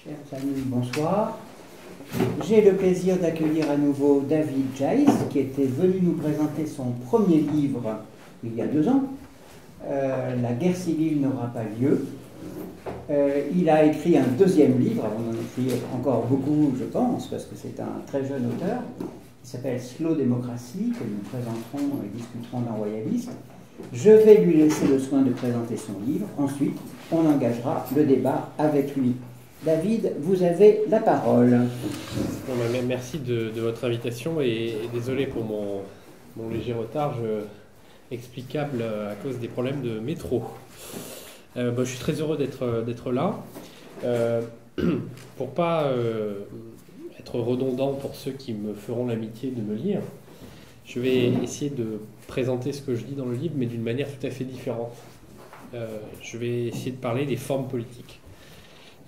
Chers amis, bonsoir. J'ai le plaisir d'accueillir à nouveau David Jais, qui était venu nous présenter son premier livre il y a 2 ans. La guerre civile n'aura pas lieu. Il a écrit un deuxième livre, on en écrit encore beaucoup, je pense, parce que c'est un très jeune auteur, qui s'appelle Slow Democracy, que nous présenterons et discuterons dans Royaliste. Je vais lui laisser le soin de présenter son livre. Ensuite, on engagera le débat avec lui. David, vous avez la parole. Bon, merci de votre invitation et désolé pour mon léger retard, explicable à cause des problèmes de métro. Je suis très heureux d'être là. Pour pas être redondant pour ceux qui me feront l'amitié de me lire, je vais essayer de présenter ce que je dis dans le livre, mais d'une manière tout à fait différente. Je vais essayer de parler des formes politiques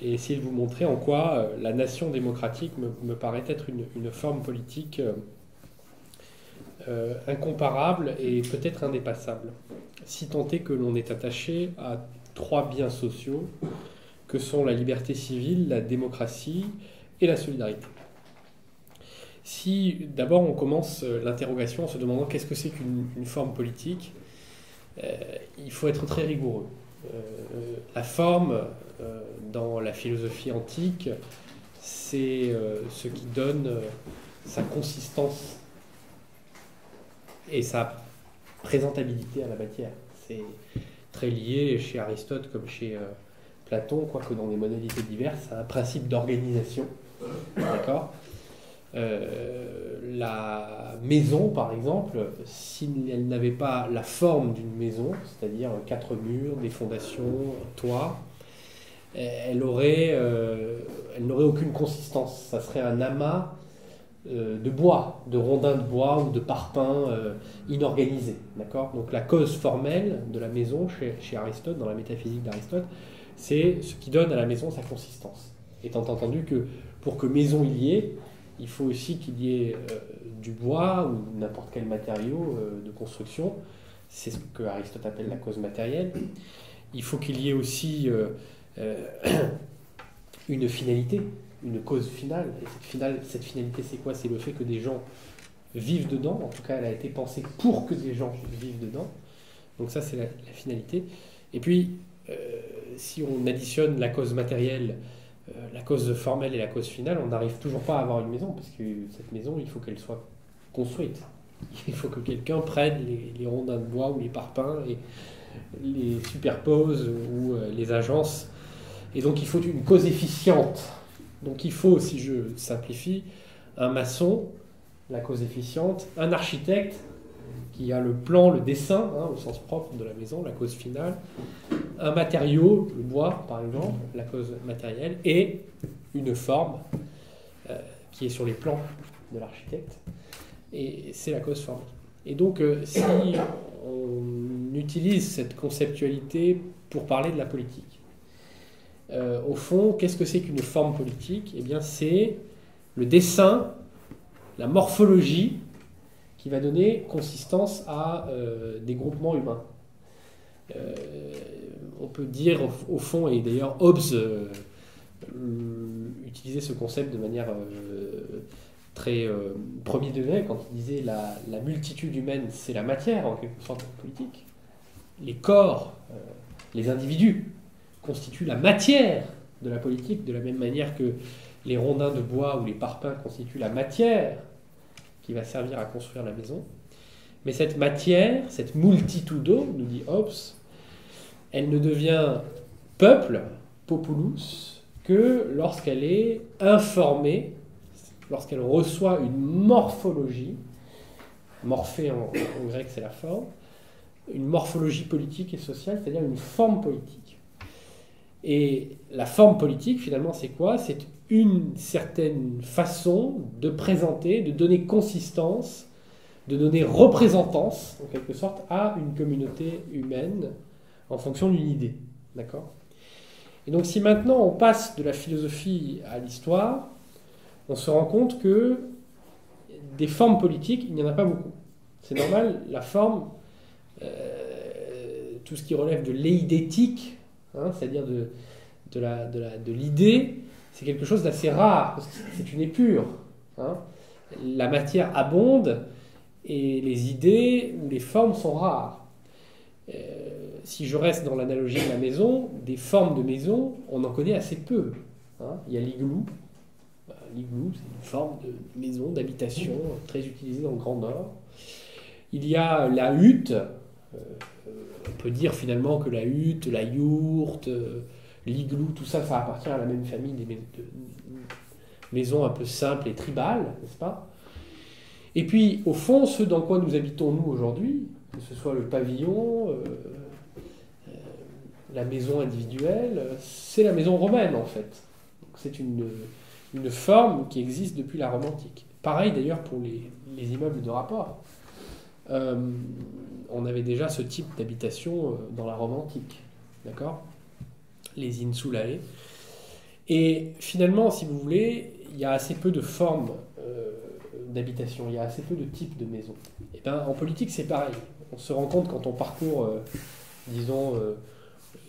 et essayer de vous montrer en quoi la nation démocratique me paraît être une forme politique incomparable et peut-être indépassable, si tant est que l'on est attaché à 3 biens sociaux que sont la liberté civile, la démocratie et la solidarité. Si d'abord on commence l'interrogation en se demandant qu'est-ce que c'est qu'une forme politique, il faut être très rigoureux. La forme, dans la philosophie antique, c'est ce qui donne sa consistance et sa présentabilité à la matière. C'est très lié chez Aristote comme chez Platon, quoique dans des modalités diverses, à un principe d'organisation. D'accord ? La maison, par exemple, si elle n'avait pas la forme d'une maison, c'est-à-dire 4 murs, des fondations, un toit, elle n'aurait aucune consistance. Ça serait un amas de bois, de rondins de bois ou de parpaings inorganisés. D'accord ? Donc la cause formelle de la maison chez Aristote, dans la métaphysique d'Aristote, c'est ce qui donne à la maison sa consistance. Étant entendu que pour que maison il y ait, il faut aussi qu'il y ait du bois ou n'importe quel matériau de construction. C'est ce que Aristote appelle la cause matérielle. Il faut qu'il y ait aussi une finalité, une cause finale. Et cette finalité, c'est quoi ? C'est le fait que des gens vivent dedans. En tout cas, elle a été pensée pour que des gens vivent dedans. Donc ça, c'est la finalité. Et puis, si on additionne la cause matérielle, la cause formelle et la cause finale, on n'arrive toujours pas à avoir une maison, parce que cette maison, il faut qu'elle soit construite. Il faut que quelqu'un prenne les rondins de bois ou les parpaings et les superpose ou les agences. Et donc il faut une cause efficiente. Donc il faut, si je simplifie, un maçon, la cause efficiente, un architecte qui a le plan, le dessin, au sens propre de la maison, la cause finale, un matériau, le bois par exemple, la cause matérielle, et une forme qui est sur les plans de l'architecte, et c'est la cause formelle. Et donc si on utilise cette conceptualité pour parler de la politique, au fond, qu'est-ce que c'est qu'une forme politique ? Eh bien, c'est le dessin, la morphologie qui va donner consistance à des groupements humains. On peut dire au fond, et d'ailleurs Hobbes utilisait ce concept de manière très premier degré quand il disait la multitude humaine, c'est la matière en quelque sorte politique. Les corps, les individus constituent la matière de la politique, de la même manière que les rondins de bois ou les parpaings constituent la matière qui va servir à construire la maison. Mais cette matière, cette multitudo, nous dit Hobbes, elle ne devient peuple, populus, que lorsqu'elle est informée, lorsqu'elle reçoit une morphologie, morphée en grec c'est la forme, une morphologie politique et sociale, c'est-à-dire une forme politique. Et la forme politique, finalement, c'est quoi ? C'est une certaine façon de présenter, de donner consistance, de donner représentance, en quelque sorte, à une communauté humaine en fonction d'une idée. D'accord ? Et donc, si maintenant on passe de la philosophie à l'histoire, on se rend compte que des formes politiques, il n'y en a pas beaucoup. C'est normal, la forme, tout ce qui relève de l'eidétique, c'est-à-dire de l'idée, c'est quelque chose d'assez rare, parce que c'est une épure. Hein. La matière abonde et les idées ou les formes sont rares. Si je reste dans l'analogie de la maison, des formes de maison, on en connaît assez peu. Hein. Il y a l'igloo. L'igloo, c'est une forme de maison, d'habitation, très utilisée dans le Grand Nord. Il y a la hutte. On peut dire finalement que la hutte, la yourte, l'igloo, tout ça, ça appartient à la même famille de maisons un peu simples et tribales, n'est-ce pas? Et puis, au fond, ce dans quoi nous habitons, nous, aujourd'hui, que ce soit le pavillon, la maison individuelle, c'est la maison romaine, en fait. Donc, c'est une forme qui existe depuis la Rome antique. Pareil, d'ailleurs, pour les immeubles de rapport. On avait déjà ce type d'habitation dans la Rome antique. D'accord? Les insulae. Et finalement, si vous voulez, il y a assez peu de formes d'habitation, il y a assez peu de types de maisons. Et bien, en politique, c'est pareil. On se rend compte quand on parcourt, disons,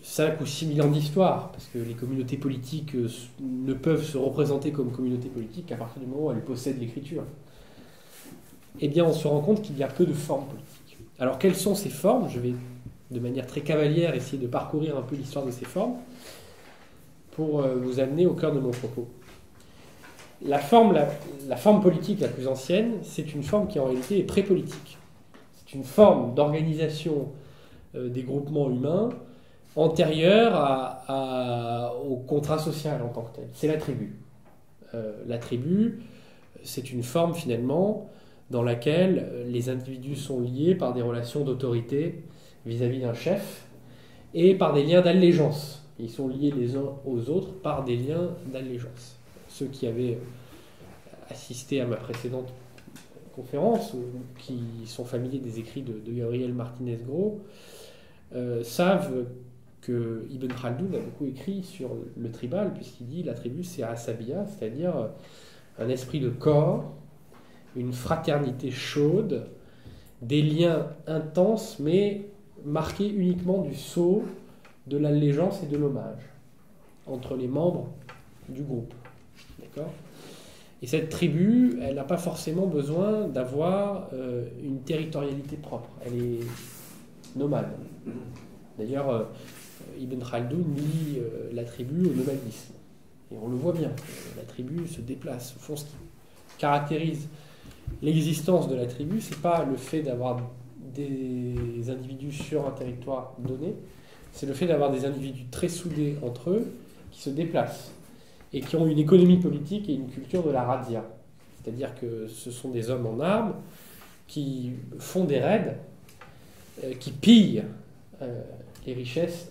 5 ou 6 000 ans d'histoire, parce que les communautés politiques ne peuvent se représenter comme communautés politiques qu'à partir du moment où elles possèdent l'écriture. Eh bien, on se rend compte qu'il y a peu de formes politiques. Alors, quelles sont ces formes? Je vais, de manière très cavalière, essayer de parcourir un peu l'histoire de ces formes pour vous amener au cœur de mon propos. La forme politique la plus ancienne, c'est une forme qui en réalité est pré-politique. C'est une forme d'organisation des groupements humains antérieure au contrat social en tant que tel. C'est la tribu. La tribu, c'est une forme finalement dans laquelle les individus sont liés par des relations d'autorité vis-à-vis d'un chef et par des liens d'allégeance. Ils sont liés les uns aux autres par des liens d'allégeance. Ceux qui avaient assisté à ma précédente conférence, ou qui sont familiers des écrits de Gabriel Martinez-Gros, savent que Ibn Khaldoun a beaucoup écrit sur le tribal, puisqu'il dit la tribu c'est asabiya, c'est-à-dire un esprit de corps, une fraternité chaude, des liens intenses, mais marqués uniquement du sceau de l'allégeance et de l'hommage entre les membres du groupe. D'accord ? Et cette tribu, elle n'a pas forcément besoin d'avoir une territorialité propre. Elle est nomade. D'ailleurs, Ibn Khaldoun lie la tribu au nomadisme. Et on le voit bien. La tribu se déplace. Au fond, ce qui caractérise l'existence de la tribu, c'est pas le fait d'avoir des individus sur un territoire donné, c'est le fait d'avoir des individus très soudés entre eux qui se déplacent et qui ont une économie politique et une culture de la razzia. C'est-à-dire que ce sont des hommes en armes qui font des raids, qui pillent les richesses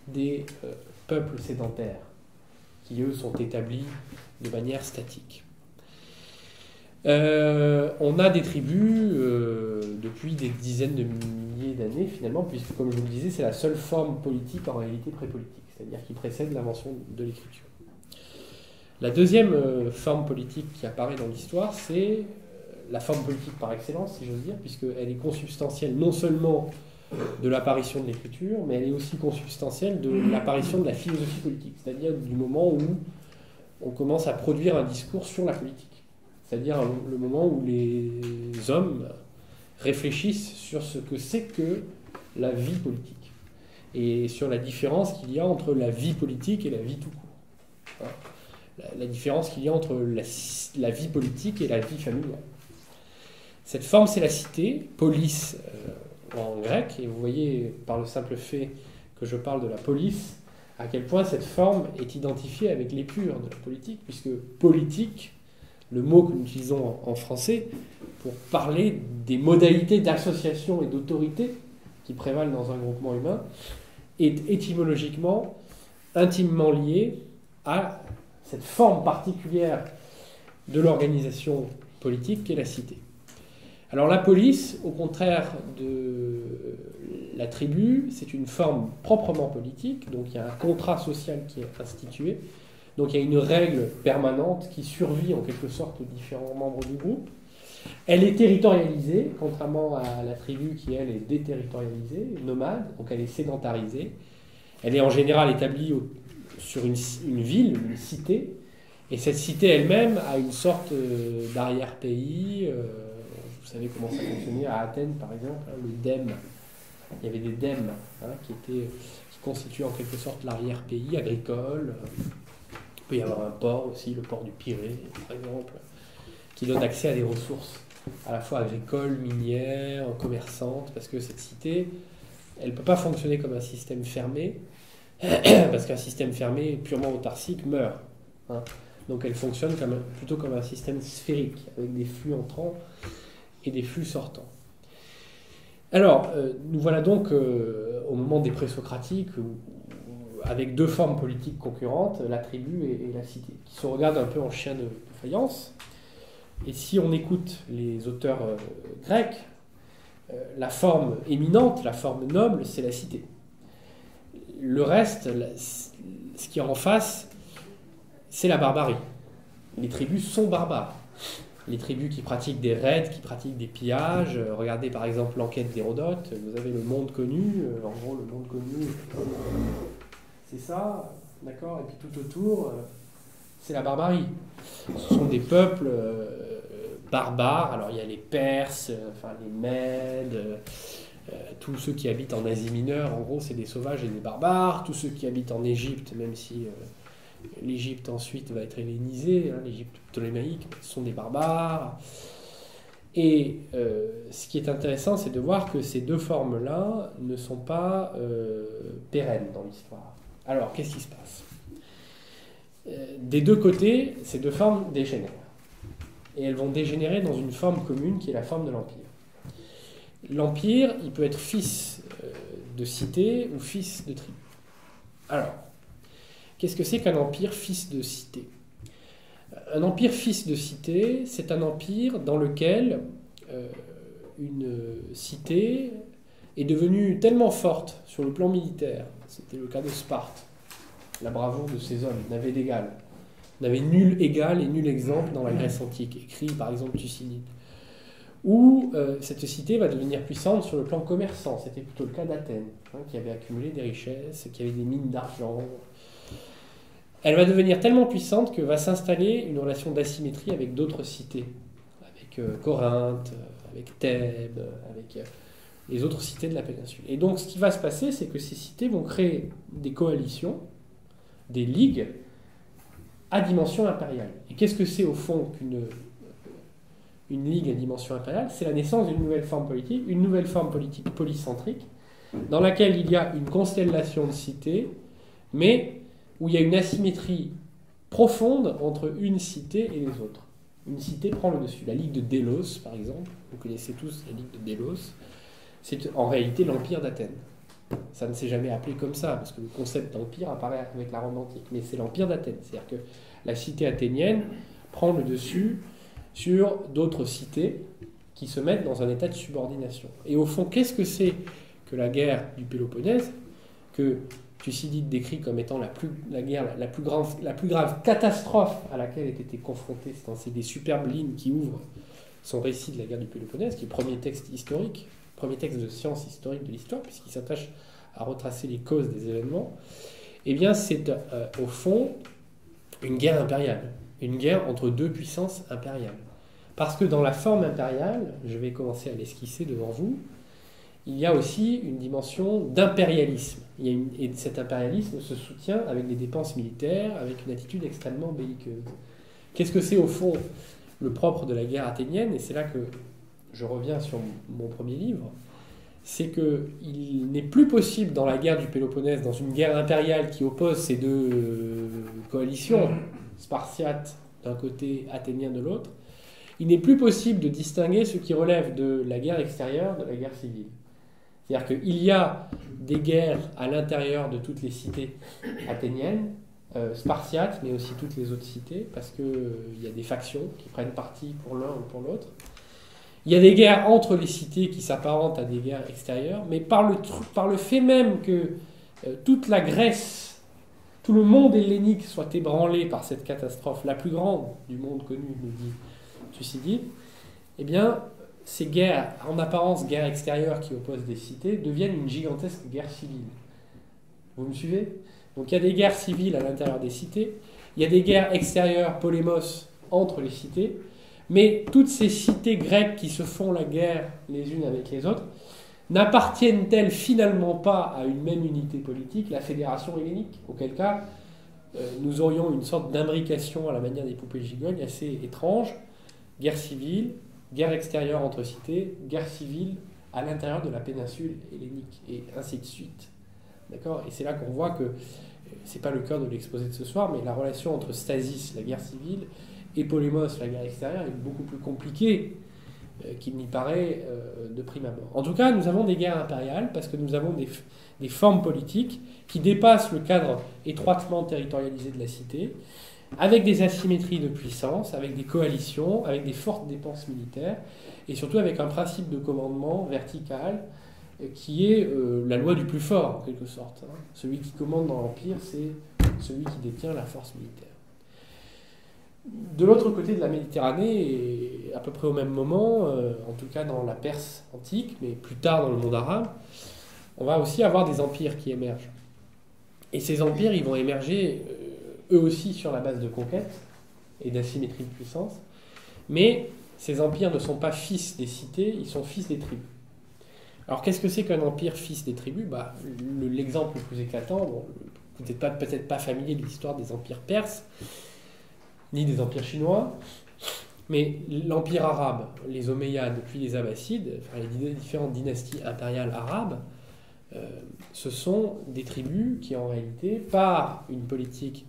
des peuples sédentaires, qui eux sont établis de manière statique. On a des tribus depuis des dizaines de milliers d'années finalement, puisque comme je vous le disais, c'est la seule forme politique en réalité pré-politique, c'est-à-dire qui précède l'invention de l'écriture. La deuxième forme politique qui apparaît dans l'histoire, c'est la forme politique par excellence, si j'ose dire, puisqu'elle est consubstantielle non seulement de l'apparition de l'écriture, mais elle est aussi consubstantielle de l'apparition de la philosophie politique, c'est-à-dire du moment où on commence à produire un discours sur la politique. C'est-à-dire le moment où les hommes réfléchissent sur ce que c'est que la vie politique et sur la différence qu'il y a entre la vie politique et la vie tout court. La différence qu'il y a entre la vie politique et la vie familiale. Cette forme, c'est la cité, polis en grec, et vous voyez par le simple fait que je parle de la police, à quel point cette forme est identifiée avec l'épure de la politique, puisque politique, le mot que nous utilisons en français pour parler des modalités d'association et d'autorité qui prévalent dans un groupement humain, est étymologiquement intimement lié à cette forme particulière de l'organisation politique qu'est la cité. Alors la police, au contraire de la tribu, c'est une forme proprement politique, donc il y a un contrat social qui est institué. Donc il y a une règle permanente qui survit en quelque sorte aux différents membres du groupe. Elle est territorialisée, contrairement à la tribu qui, elle, est déterritorialisée, nomade, donc elle est sédentarisée. Elle est en général établie sur une ville, une cité, et cette cité elle-même a une sorte d'arrière-pays. Vous savez comment ça fonctionnait à Athènes, par exemple, hein, le dème. Il y avait des dèmes hein, qui constituaient en quelque sorte l'arrière-pays agricole. Il peut y avoir un port aussi, le port du Pirée, par exemple, qui donne accès à des ressources à la fois agricoles, minières, commerçantes, parce que cette cité, elle ne peut pas fonctionner comme un système fermé, parce qu'un système fermé purement autarcique meurt. Hein. Donc elle fonctionne plutôt comme un système sphérique, avec des flux entrants et des flux sortants. Alors, nous voilà donc au moment des présocratiques, avec deux formes politiques concurrentes, la tribu et la cité, qui se regardent un peu en chien de faïence. Et si on écoute les auteurs grecs, la forme éminente, la forme noble, c'est la cité. Le reste, ce qui est en face, c'est la barbarie. Les tribus sont barbares. Les tribus qui pratiquent des raids, qui pratiquent des pillages. Regardez par exemple l'enquête d'Hérodote. Vous avez le monde connu. En gros, le monde connu, c'est ça, d'accord. Et puis tout autour, c'est la barbarie. Ce sont des peuples barbares. Alors il y a les Perses, enfin les Mèdes, tous ceux qui habitent en Asie mineure. En gros, c'est des sauvages et des barbares. Tous ceux qui habitent en Égypte, même si l'Égypte ensuite va être hellénisée, hein, l'Égypte ptolémaïque, sont des barbares. Et ce qui est intéressant, c'est de voir que ces deux formes-là ne sont pas pérennes dans l'histoire. Alors, qu'est-ce qui se passe ? Des deux côtés, ces deux formes dégénèrent. Et elles vont dégénérer dans une forme commune qui est la forme de l'Empire. L'Empire, il peut être fils de cité ou fils de tribu. Alors, qu'est-ce que c'est qu'un empire fils de cité ? Un empire fils de cité, c'est un empire dans lequel une cité est devenue tellement forte sur le plan militaire, c'était le cas de Sparte, la bravoure de ces hommes n'avait d'égal, n'avait nul égal et nul exemple dans la Grèce antique, écrit par exemple Thucydide, où cette cité va devenir puissante sur le plan commerçant, c'était plutôt le cas d'Athènes, hein, qui avait accumulé des richesses, qui avait des mines d'argent. Elle va devenir tellement puissante que va s'installer une relation d'asymétrie avec d'autres cités, avec Corinthe, avec Thèbes, avec les autres cités de la péninsule. Et donc ce qui va se passer, c'est que ces cités vont créer des coalitions, des ligues à dimension impériale. Et qu'est-ce que c'est au fond qu'une ligue à dimension impériale ? C'est la naissance d'une nouvelle forme politique polycentrique, dans laquelle il y a une constellation de cités, mais où il y a une asymétrie profonde entre une cité et les autres. Une cité prend le dessus. La Ligue de Délos, par exemple, vous connaissez tous la Ligue de Délos, c'est en réalité l'Empire d'Athènes. Ça ne s'est jamais appelé comme ça, parce que le concept d'empire apparaît avec la Rome antique, mais c'est l'Empire d'Athènes. C'est-à-dire que la cité athénienne prend le dessus sur d'autres cités qui se mettent dans un état de subordination. Et au fond, qu'est-ce que c'est que la guerre du Péloponnèse, que Thucydide décrit comme étant la plus grave catastrophe à laquelle ait été confronté, c'est dans ces des superbes lignes qui ouvrent son récit de la guerre du Péloponnèse, qui est le premier texte historique, premier texte de science historique de l'histoire, puisqu'il s'attache à retracer les causes des événements. Eh bien, c'est au fond une guerre impériale, une guerre entre deux puissances impériales. Parce que dans la forme impériale, je vais commencer à l'esquisser devant vous, il y a aussi une dimension d'impérialisme. Et cet impérialisme se soutient avec des dépenses militaires, avec une attitude extrêmement belliqueuse. Qu'est-ce que c'est au fond le propre de la guerre athénienne ? Et c'est là que je reviens sur mon premier livre. C'est qu'il n'est plus possible dans la guerre du Péloponnèse, dans une guerre impériale qui oppose ces deux coalitions, spartiates d'un côté, athénien de l'autre, il n'est plus possible de distinguer ce qui relève de la guerre extérieure de la guerre civile. C'est-à-dire qu'il y a des guerres à l'intérieur de toutes les cités athéniennes, spartiates, mais aussi toutes les autres cités, parce qu'il y a des factions qui prennent parti pour l'un ou pour l'autre. Il y a des guerres entre les cités qui s'apparentent à des guerres extérieures, mais par le fait même que toute la Grèce, tout le monde hellénique soit ébranlé par cette catastrophe, la plus grande du monde connu, nous dit Thucydide, eh bien, ces guerres, en apparence guerres extérieures qui opposent des cités, deviennent une gigantesque guerre civile. Vous me suivez ? Donc il y a des guerres civiles à l'intérieur des cités, il y a des guerres extérieures, polémos, entre les cités, mais toutes ces cités grecques qui se font la guerre les unes avec les autres, n'appartiennent-elles finalement pas à une même unité politique, la fédération hellénique? Auquel cas, nous aurions une sorte d'imbrication à la manière des poupées gigognes assez étrange, guerre civile, guerre extérieure entre cités, guerre civile à l'intérieur de la péninsule hellénique, et ainsi de suite. D'accord? Et c'est là qu'on voit que, c'est pas le cœur de l'exposé de ce soir, mais la relation entre stasis, la guerre civile, et polémos, la guerre extérieure, est beaucoup plus compliquée qu'il n'y paraît de prime abord. En tout cas, nous avons des guerres impériales parce que nous avons des formes politiques qui dépassent le cadre étroitement territorialisé de la cité, avec des asymétries de puissance, avec des coalitions, avec des fortes dépenses militaires, et surtout avec un principe de commandement vertical qui est la loi du plus fort, en quelque sorte. Celui qui commande dans l'Empire, c'est celui qui détient la force militaire. De l'autre côté de la Méditerranée, et à peu près au même moment, en tout cas dans la Perse antique, mais plus tard dans le monde arabe, on va aussi avoir des empires qui émergent. Et ces empires, ils vont émerger eux aussi sur la base de conquête et d'asymétrie de puissance, mais ces empires ne sont pas fils des cités, ils sont fils des tribus. Alors qu'est-ce que c'est qu'un empire fils des tribus? L'exemple le plus éclatant, bon, vous n'êtes peut-être pas familier de l'histoire des empires perses, ni des empires chinois, mais l'empire arabe, les Omeyyades, puis les Abbassides, enfin les différentes dynasties impériales arabes, ce sont des tribus qui, en réalité, par une politique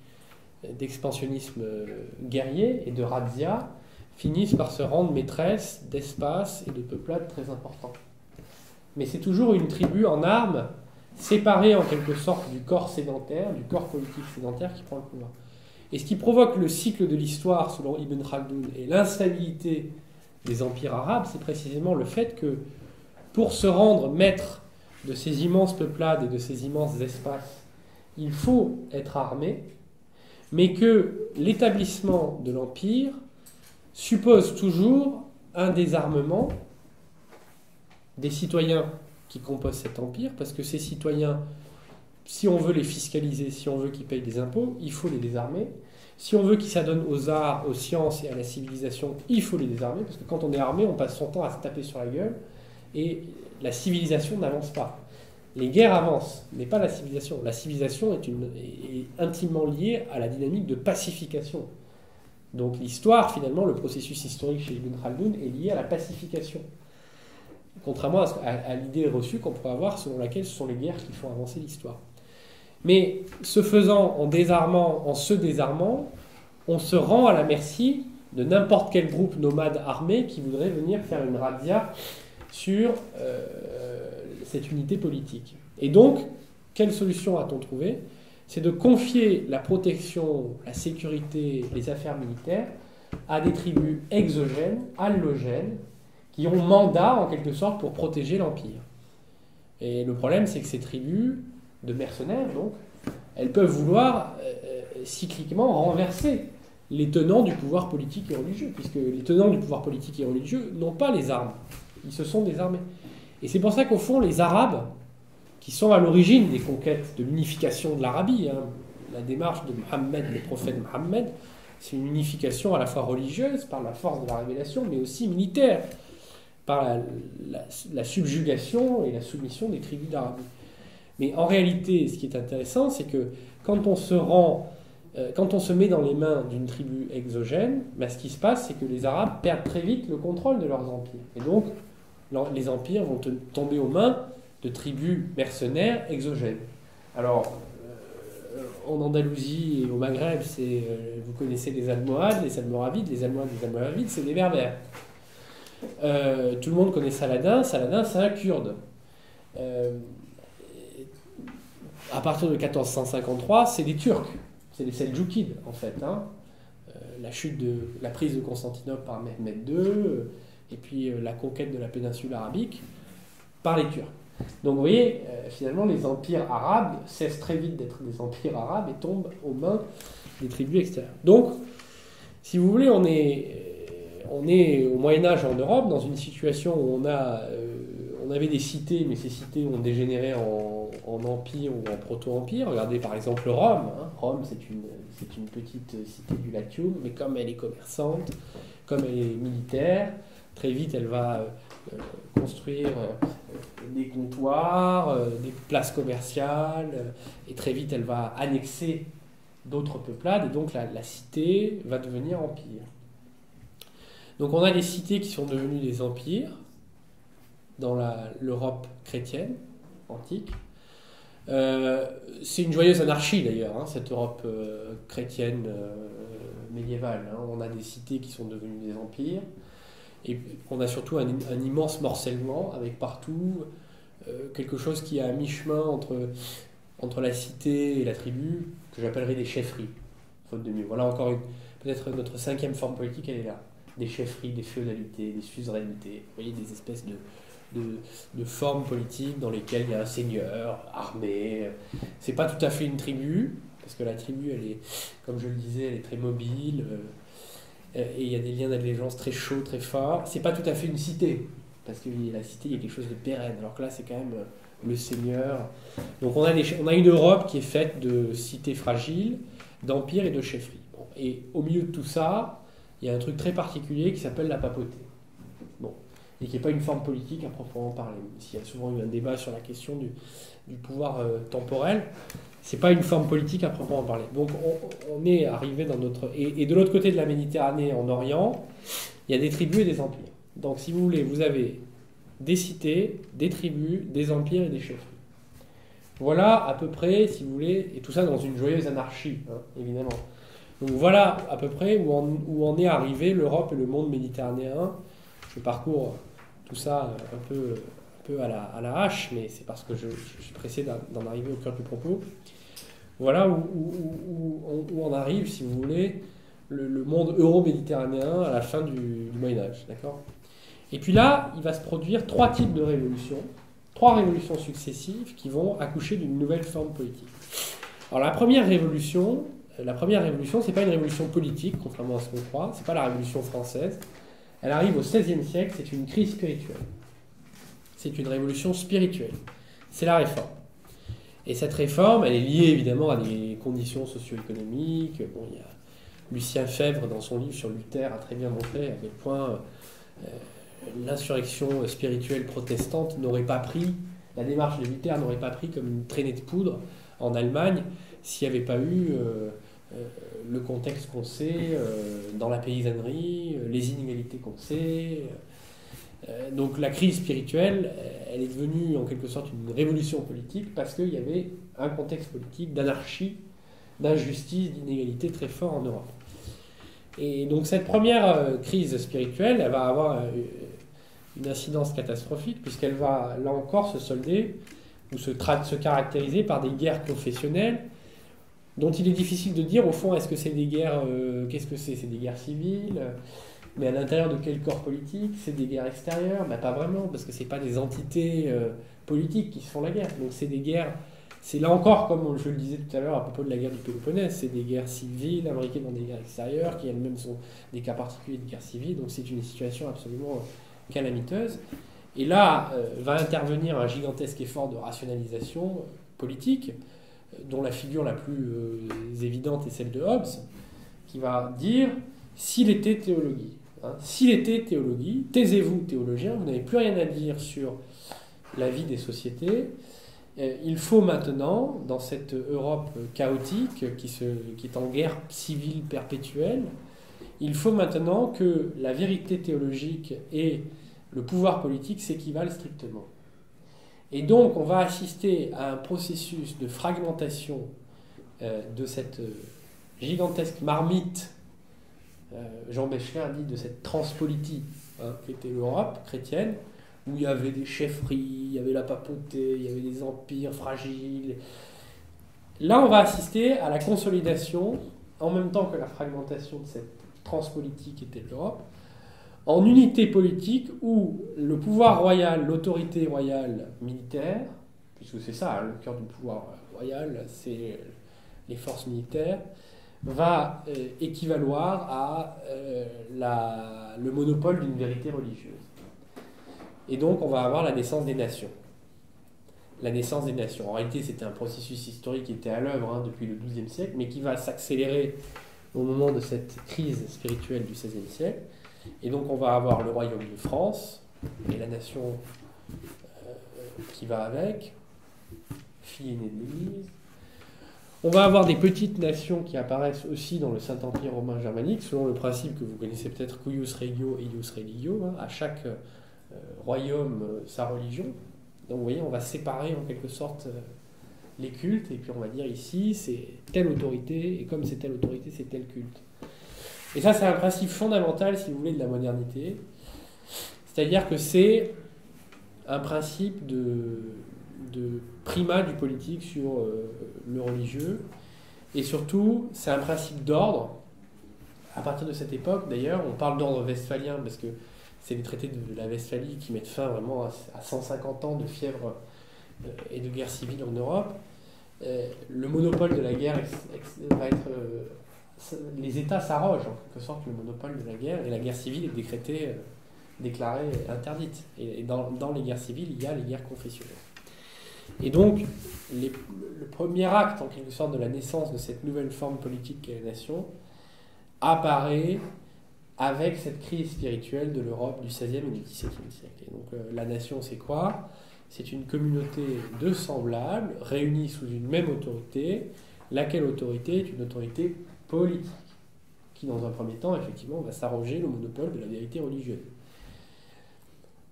d'expansionnisme guerrier et de razzia, finissent par se rendre maîtresses d'espaces et de peuplades très importants. Mais c'est toujours une tribu en armes, séparée en quelque sorte du corps sédentaire, du corps politique sédentaire qui prend le pouvoir. Et ce qui provoque le cycle de l'histoire, selon Ibn Khaldun, et l'instabilité des empires arabes, c'est précisément le fait que, pour se rendre maître de ces immenses peuplades et de ces immenses espaces, il faut être armé, mais que l'établissement de l'empire suppose toujours un désarmement des citoyens qui composent cet empire, parce que ces citoyens, si on veut les fiscaliser, si on veut qu'ils payent des impôts, il faut les désarmer. Si on veut qu'ils s'adonnent aux arts, aux sciences et à la civilisation, il faut les désarmer, parce que quand on est armé, on passe son temps à se taper sur la gueule, et la civilisation n'avance pas. Les guerres avancent, mais pas la civilisation. La civilisation est intimement liée à la dynamique de pacification. Donc l'histoire, finalement, le processus historique chez Ibn Khaldun est lié à la pacification. Contrairement à l'idée reçue qu'on pourrait avoir selon laquelle ce sont les guerres qui font avancer l'histoire. Mais ce faisant, en se désarmant, on se rend à la merci de n'importe quel groupe nomade armé qui voudrait venir faire une razzia sur cette unité politique. Et donc, quelle solution a-t-on trouvé? C'est de confier la protection, la sécurité, les affaires militaires à des tribus exogènes, allogènes, qui ont mandat, en quelque sorte, pour protéger l'Empire. Et le problème, c'est que ces tribus de mercenaires, donc, elles peuvent vouloir cycliquement renverser les tenants du pouvoir politique et religieux, puisque les tenants du pouvoir politique et religieux n'ont pas les armes. Ils se sont désarmés. Et c'est pour ça qu'au fond, les Arabes, qui sont à l'origine des conquêtes de l'unification de l'Arabie, la démarche de Mohammed, le prophète Mohammed, c'est une unification à la fois religieuse, par la force de la révélation, mais aussi militaire, par la subjugation et la soumission des tribus d'Arabie. Mais en réalité, ce qui est intéressant, c'est que quand on se met dans les mains d'une tribu exogène, ce qui se passe, c'est que les Arabes perdent très vite le contrôle de leurs empires. Et donc, les empires vont tomber aux mains de tribus mercenaires exogènes. Alors, en Andalousie et au Maghreb, vous connaissez les Almohades, les Almoravides. Les Almohades, les Almoravides, c'est des Berbères. Tout le monde connaît Saladin. Saladin, c'est un Kurde. À partir de 1453, c'est des Turcs. C'est les Seldjoukides, en fait. La prise de Constantinople par Mehmed II, et puis la conquête de la péninsule arabique par les Turcs. Donc vous voyez, finalement, les empires arabes cessent très vite d'être des empires arabes et tombent aux mains des tribus extérieures. Donc, si vous voulez, on est au Moyen-Âge en Europe, dans une situation où on avait des cités, mais ces cités ont dégénéré en empire ou en proto-empire. Regardez par exemple Rome. Hein. Rome, c'est une petite cité du Latium, mais comme elle est commerçante, comme elle est militaire, très vite elle va construire des comptoirs, des places commerciales, et très vite elle va annexer d'autres peuplades, et donc la cité va devenir empire. Donc on a des cités qui sont devenues des empires dans l'Europe chrétienne antique. C'est une joyeuse anarchie d'ailleurs, hein, cette Europe chrétienne médiévale. Hein. On a des cités qui sont devenues des empires, et on a surtout un immense morcellement avec partout quelque chose qui est à mi-chemin entre la cité et la tribu, que j'appellerais des chefferies, faute de mieux. Voilà encore peut-être notre 5e forme politique, elle est là. Des chefferies, des féodalités, des suzerainetés, vous voyez, des espèces de formes politiques dans lesquelles il y a un seigneur, armé. C'est pas tout à fait une tribu, parce que la tribu, elle est, comme je le disais, elle est très mobile, et il y a des liens d'allégeance très chauds, très forts. C'est pas tout à fait une cité, parce que la cité, il y a quelque chose de pérenne, alors que là, c'est quand même le seigneur. Donc on a une Europe qui est faite de cités fragiles, d'empires et de chefferies. Bon, et au milieu de tout ça, il y a un truc très particulier qui s'appelle la papauté. Bon. Et qui n'est pas une forme politique à proprement parler. S'il y a souvent eu un débat sur la question du pouvoir temporel, c'est pas une forme politique à proprement parler. Donc on est arrivé dans notre... Et de l'autre côté de la Méditerranée, en Orient, il y a des tribus et des empires. Donc si vous voulez, vous avez des cités, des tribus, des empires et des chefferies. Voilà à peu près, si vous voulez, et tout ça dans une joyeuse anarchie, hein, évidemment. Donc voilà à peu près où en est arrivé l'Europe et le monde méditerranéen. Je parcours tout ça un peu à la hache, mais c'est parce que je suis pressé d'en arriver au cœur du propos. Voilà où on arrive, si vous voulez, le monde euro-méditerranéen à la fin du Moyen-Âge. D'accord ? Et puis là, il va se produire 3 types de révolutions, 3 révolutions successives qui vont accoucher d'une nouvelle forme politique. Alors la première révolution, c'est pas une révolution politique, contrairement à ce qu'on croit, c'est pas la révolution française. Elle arrive au XVIe siècle, c'est une crise spirituelle. C'est une révolution spirituelle. C'est la réforme. Et cette réforme, elle est liée évidemment à des conditions socio-économiques. Bon, il y a Lucien Febvre, dans son livre sur Luther, a très bien montré à quel point l'insurrection spirituelle protestante n'aurait pas pris, la démarche de Luther n'aurait pas pris comme une traînée de poudre en Allemagne s'il n'y avait pas eu le contexte qu'on sait dans la paysannerie, les inégalités qu'on sait. Donc la crise spirituelle, elle est devenue en quelque sorte une révolution politique parce qu'il y avait un contexte politique d'anarchie, d'injustice, d'inégalité très fort en Europe. Et donc cette première crise spirituelle, elle va avoir une incidence catastrophique puisqu'elle va là encore se solder ou se caractériser par des guerres confessionnelles dont il est difficile de dire au fond est-ce que c'est des guerres, qu'est-ce que c'est des guerres civiles, mais à l'intérieur de quel corps politique, c'est des guerres extérieures, ben pas vraiment parce que c'est pas des entités politiques qui se font la guerre, donc c'est des guerres, c'est là encore comme je le disais tout à l'heure à propos de la guerre du Péloponnèse, c'est des guerres civiles imbriquées dans des guerres extérieures qui elles-mêmes sont des cas particuliers de guerre civile, donc c'est une situation absolument calamiteuse. Et là va intervenir un gigantesque effort de rationalisation politique, dont la figure la plus évidente est celle de Hobbes, qui va dire s'il était théologie, s'il était théologie, taisez-vous théologiens, vous n'avez plus rien à dire sur la vie des sociétés. Il faut maintenant, dans cette Europe chaotique qui est en guerre civile perpétuelle, il faut maintenant que la vérité théologique et le pouvoir politique s'équivalent strictement. Et donc, on va assister à un processus de fragmentation de cette gigantesque marmite, Jean Becheler dit de cette transpolitie, qui était l'Europe chrétienne, où il y avait des chefferies, il y avait la papauté, il y avait des empires fragiles. Là, on va assister à la consolidation, en même temps que la fragmentation de cette transpolitique qui était l'Europe, en unité politique où le pouvoir royal, l'autorité royale militaire, puisque c'est ça, le cœur du pouvoir royal, c'est les forces militaires, va équivaloir à le monopole d'une vérité religieuse. Et donc on va avoir la naissance des nations. La naissance des nations. En réalité, c'était un processus historique qui était à l'œuvre depuis le XIIe siècle, mais qui va s'accélérer au moment de cette crise spirituelle du XVIe siècle. Et donc on va avoir le royaume de France, et la nation qui va avec, fille aînée de l'Église. On va avoir des petites nations qui apparaissent aussi dans le Saint-Empire romain germanique, selon le principe que vous connaissez peut-être, cuius regio et ius religio, à chaque royaume sa religion. Donc vous voyez, on va séparer en quelque sorte les cultes, et puis on va dire ici, c'est telle autorité, et comme c'est telle autorité, c'est tel culte. Et ça, c'est un principe fondamental, si vous voulez, de la modernité. C'est-à-dire que c'est un principe de primat du politique sur le religieux. Et surtout, c'est un principe d'ordre. À partir de cette époque, d'ailleurs, on parle d'ordre westphalien parce que c'est les traités de la Westphalie qui mettent fin vraiment à 150 ans de fièvre et de guerre civile en Europe. Le monopole de la guerre va être... les États s'arrogent en quelque sorte le monopole de la guerre, et la guerre civile est déclarée interdite. Et dans les guerres civiles, il y a les guerres confessionnelles. Et donc, le premier acte, en quelque sorte, de la naissance de cette nouvelle forme politique qu'est la nation, apparaît avec cette crise spirituelle de l'Europe du XVIe et du XVIIe siècle. Et donc, la nation, c'est quoi ? C'est une communauté de semblables, réunis sous une même autorité, laquelle autorité est une autorité politique, qui, dans un premier temps, effectivement, va s'arroger le monopole de la vérité religieuse.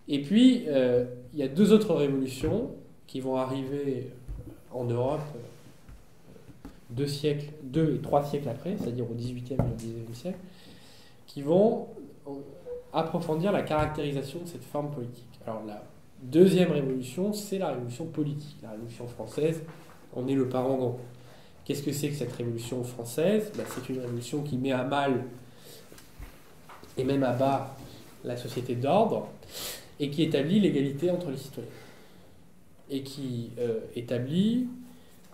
Et puis, il y a deux autres révolutions qui vont arriver en Europe 2 et 3 siècles après, c'est-à-dire au XVIIIe et au XIXe siècle, qui vont approfondir la caractérisation de cette forme politique. Alors la deuxième révolution, c'est la révolution politique, la révolution française, on est le parangon. Qu'est-ce que c'est que cette révolution française ? C'est une révolution qui met à mal et même à bas la société d'ordre et qui établit l'égalité entre les citoyens. Et qui établit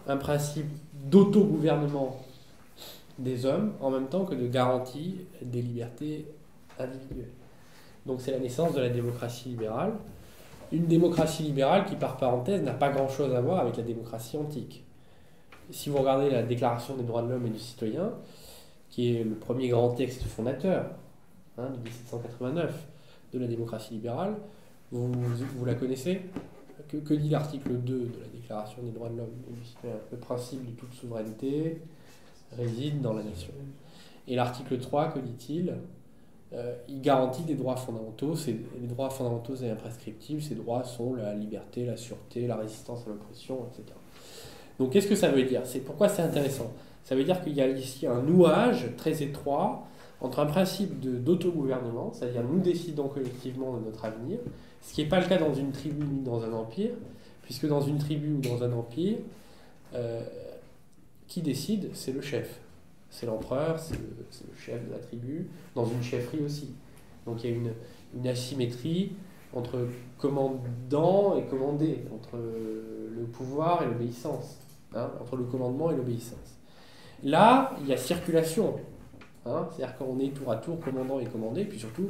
un principe d'autogouvernement des hommes en même temps que de garantie des libertés individuelles. Donc c'est la naissance de la démocratie libérale. Une démocratie libérale qui, par parenthèse, n'a pas grand-chose à voir avec la démocratie antique. Si vous regardez la Déclaration des droits de l'homme et du citoyen, qui est le premier grand texte fondateur de 1789 de la démocratie libérale, vous la connaissez ? Que dit l'article 2 de la Déclaration des droits de l'homme et du citoyen ? Le principe de toute souveraineté réside dans la nation. Et l'article 3, que dit-il ? Il garantit des droits fondamentaux. Les droits fondamentaux et imprescriptibles, ces droits sont la liberté, la sûreté, la résistance à l'oppression, etc. Donc qu'est-ce que ça veut dire ? Pourquoi c'est intéressant ? Ça veut dire qu'il y a ici un nouage très étroit entre un principe d'autogouvernement, c'est-à-dire nous décidons collectivement de notre avenir, ce qui n'est pas le cas dans une tribu ni dans un empire, puisque dans une tribu ou dans un empire, qui décide ? C'est le chef. C'est l'empereur, c'est le chef de la tribu, dans une chefferie aussi. Donc il y a une asymétrie entre commandant et commandé, entre le pouvoir et l'obéissance, entre le commandement et l'obéissance. Là, il y a circulation, c'est-à-dire qu'on est tour à tour commandant et commandé, puis surtout,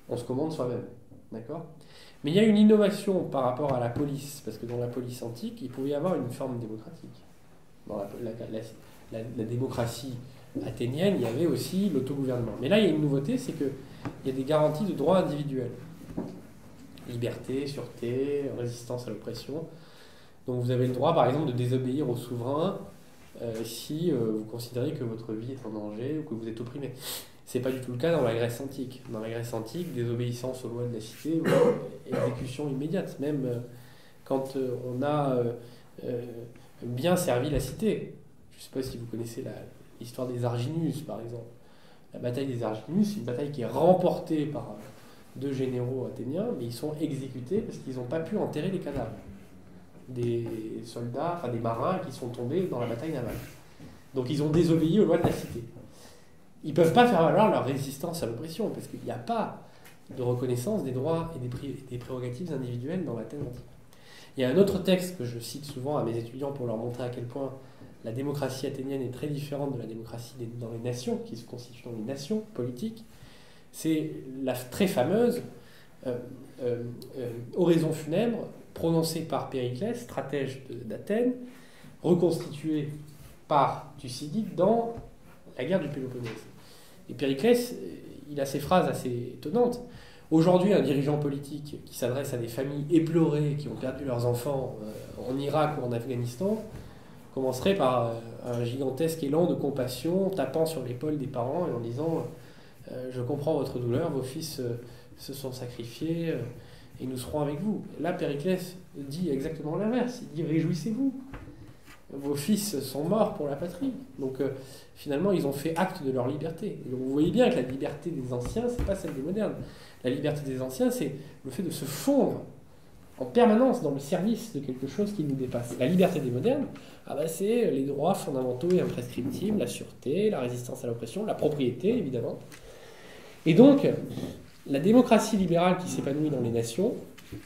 on se commande soi-même. D'accord ? Mais il y a une innovation par rapport à la police, parce que dans la police antique, il pouvait y avoir une forme démocratique. Dans la démocratie athénienne, il y avait aussi l'autogouvernement. Mais là, il y a une nouveauté, c'est qu'il y a des garanties de droits individuels. Liberté, sûreté, résistance à l'oppression. Donc vous avez le droit, par exemple, de désobéir au souverain si vous considérez que votre vie est en danger ou que vous êtes opprimé. C'est pas du tout le cas dans la Grèce antique. Dans la Grèce antique, désobéissance aux lois de la cité, exécution immédiate, même quand on a bien servi la cité. Je ne sais pas si vous connaissez l'histoire des Arginus, par exemple. La bataille des Arginus, c'est une bataille qui est remportée par 2 généraux athéniens, mais ils sont exécutés parce qu'ils n'ont pas pu enterrer les cadavres des soldats, enfin des marins qui sont tombés dans la bataille navale. Donc ils ont désobéi aux lois de la cité. Ils ne peuvent pas faire valoir leur résistance à l'oppression, parce qu'il n'y a pas de reconnaissance des droits et des prérogatives individuelles dans l'Athènes antique. Il y a un autre texte que je cite souvent à mes étudiants pour leur montrer à quel point la démocratie athénienne est très différente de la démocratie dans les nations, qui se constituent dans les nations politiques. C'est la très fameuse oraison funèbre prononcée par Périclès, stratège d'Athènes, reconstituée par Thucydide dans la guerre du Péloponnèse. Et Périclès, il a ces phrases assez étonnantes. Aujourd'hui, un dirigeant politique qui s'adresse à des familles éplorées qui ont perdu leurs enfants en Irak ou en Afghanistan commencerait par un gigantesque élan de compassion, tapant sur l'épaule des parents et en disant je comprends votre douleur, vos fils se sont sacrifiés et nous serons avec vous. Là, Périclès dit exactement l'inverse. Il dit réjouissez-vous. Vos fils sont morts pour la patrie. Donc finalement, ils ont fait acte de leur liberté. Et donc, vous voyez bien que la liberté des anciens, c'est pas celle des modernes. La liberté des anciens, c'est le fait de se fondre en permanence dans le service de quelque chose qui nous dépasse. La liberté des modernes, c'est les droits fondamentaux et imprescriptibles, la sûreté, la résistance à l'oppression, la propriété, évidemment. Et donc, la démocratie libérale qui s'épanouit dans les nations,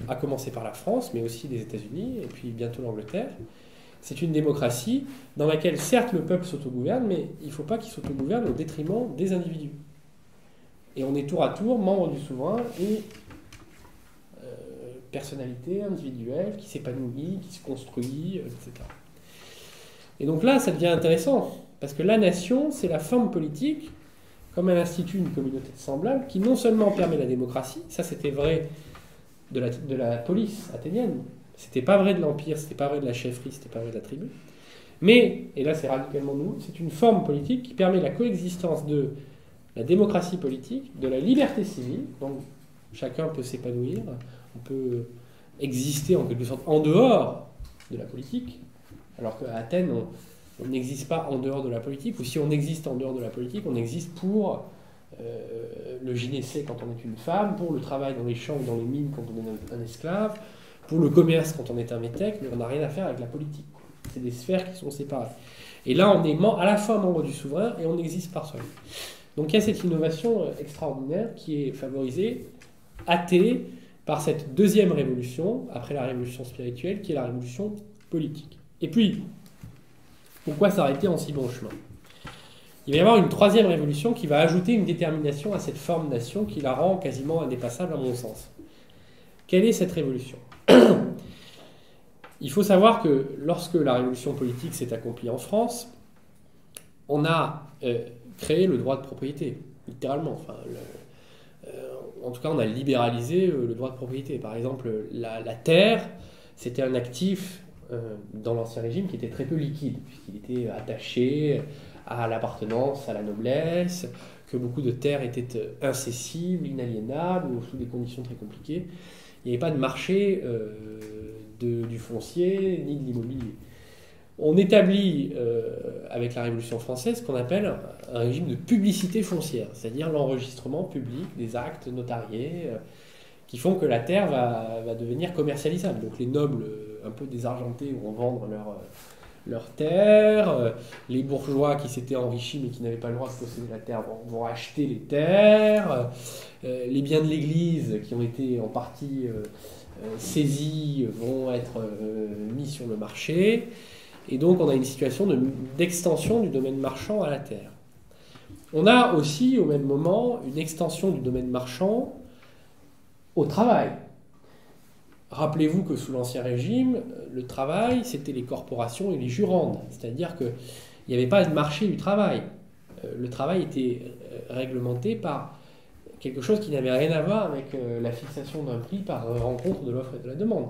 à commencer par la France, mais aussi les États-Unis, et puis bientôt l'Angleterre, c'est une démocratie dans laquelle, certes, le peuple s'autogouverne, mais il ne faut pas qu'il s'autogouverne au détriment des individus. Et on est tour à tour membre du souverain et personnalité individuelle qui s'épanouit, qui se construit, etc. Et donc là, ça devient intéressant, parce que la nation, c'est la forme politique, comme elle institue une communauté semblable, qui non seulement permet la démocratie, ça c'était vrai de la police athénienne, c'était pas vrai de l'Empire, c'était pas vrai de la chefferie, c'était pas vrai de la tribu, mais, et là c'est radicalement nouveau, c'est une forme politique qui permet la coexistence de la démocratie politique, de la liberté civile, donc chacun peut s'épanouir, on peut exister en quelque sorte en dehors de la politique, alors qu'à Athènes, on n'existe pas en dehors de la politique, ou si on existe en dehors de la politique, on existe pour le gynécée quand on est une femme, pour le travail dans les champs ou dans les mines quand on est un esclave, pour le commerce quand on est un métèque, mais on n'a rien à faire avec la politique. C'est des sphères qui sont séparées. Et là, on est à la fois membre du souverain et on existe par soi-même. Donc il y a cette innovation extraordinaire qui est favorisée, hâtée par cette deuxième révolution, après la révolution spirituelle, qui est la révolution politique. Et puis, pourquoi s'arrêter en si bon chemin ? Il va y avoir une troisième révolution qui va ajouter une détermination à cette forme nation qui la rend quasiment indépassable à mon sens. Quelle est cette révolution ? Il faut savoir que lorsque la révolution politique s'est accomplie en France, on a créé le droit de propriété, littéralement. En tout cas, on a libéralisé le droit de propriété. Par exemple, la terre, c'était un actif dans l'Ancien Régime qui était très peu liquide, puisqu'il était attaché à l'appartenance, à la noblesse, que beaucoup de terres étaient incessibles, inaliénables, ou sous des conditions très compliquées. Il n'y avait pas de marché du foncier ni de l'immobilier. On établit, avec la Révolution française, ce qu'on appelle un régime de publicité foncière, c'est-à-dire l'enregistrement public des actes notariés qui font que la terre va devenir commercialisable. Donc les nobles, un peu désargentés, vont vendre leurs terres, les bourgeois qui s'étaient enrichis mais qui n'avaient pas le droit de posséder la terre vont acheter les terres, les biens de l'Église qui ont été en partie saisis vont être mis sur le marché. Et donc on a une situation d'extension du domaine marchand à la terre. On a aussi au même moment une extension du domaine marchand au travail. Rappelez-vous que sous l'Ancien Régime, le travail, c'était les corporations et les jurandes. C'est-à-dire qu'il n'y avait pas de marché du travail. Le travail était réglementé par quelque chose qui n'avait rien à voir avec la fixation d'un prix par rencontre de l'offre et de la demande.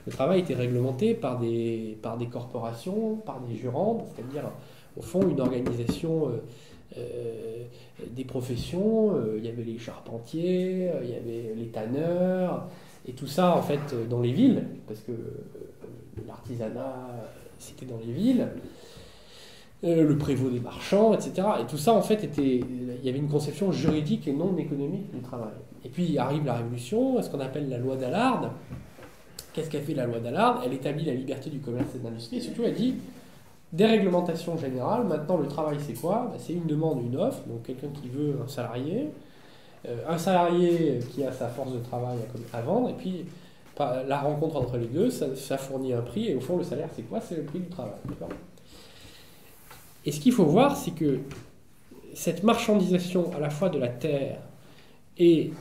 Le travail était réglementé par des corporations, par des jurandes, c'est-à-dire, au fond, une organisation des professions. Il y avait les charpentiers, il y avait les tanneurs, et tout ça, en fait, dans les villes, parce que l'artisanat, c'était dans les villes, le prévôt des marchands, etc. Et tout ça, en fait, il y avait une conception juridique et non économique du travail. Et puis arrive la Révolution, ce qu'on appelle la loi d'Allard. Qu'est-ce qu'a fait la loi d'Allard ? Elle établit la liberté du commerce et de l'industrie, et surtout elle dit déréglementation générale. Maintenant, le travail, c'est quoi ? C'est une demande, une offre. Donc quelqu'un qui veut un salarié qui a sa force de travail à vendre, et puis la rencontre entre les deux, ça fournit un prix, et au fond, le salaire, c'est quoi ? C'est le prix du travail. D'accord ? Et ce qu'il faut voir, c'est que cette marchandisation à la fois de la terre et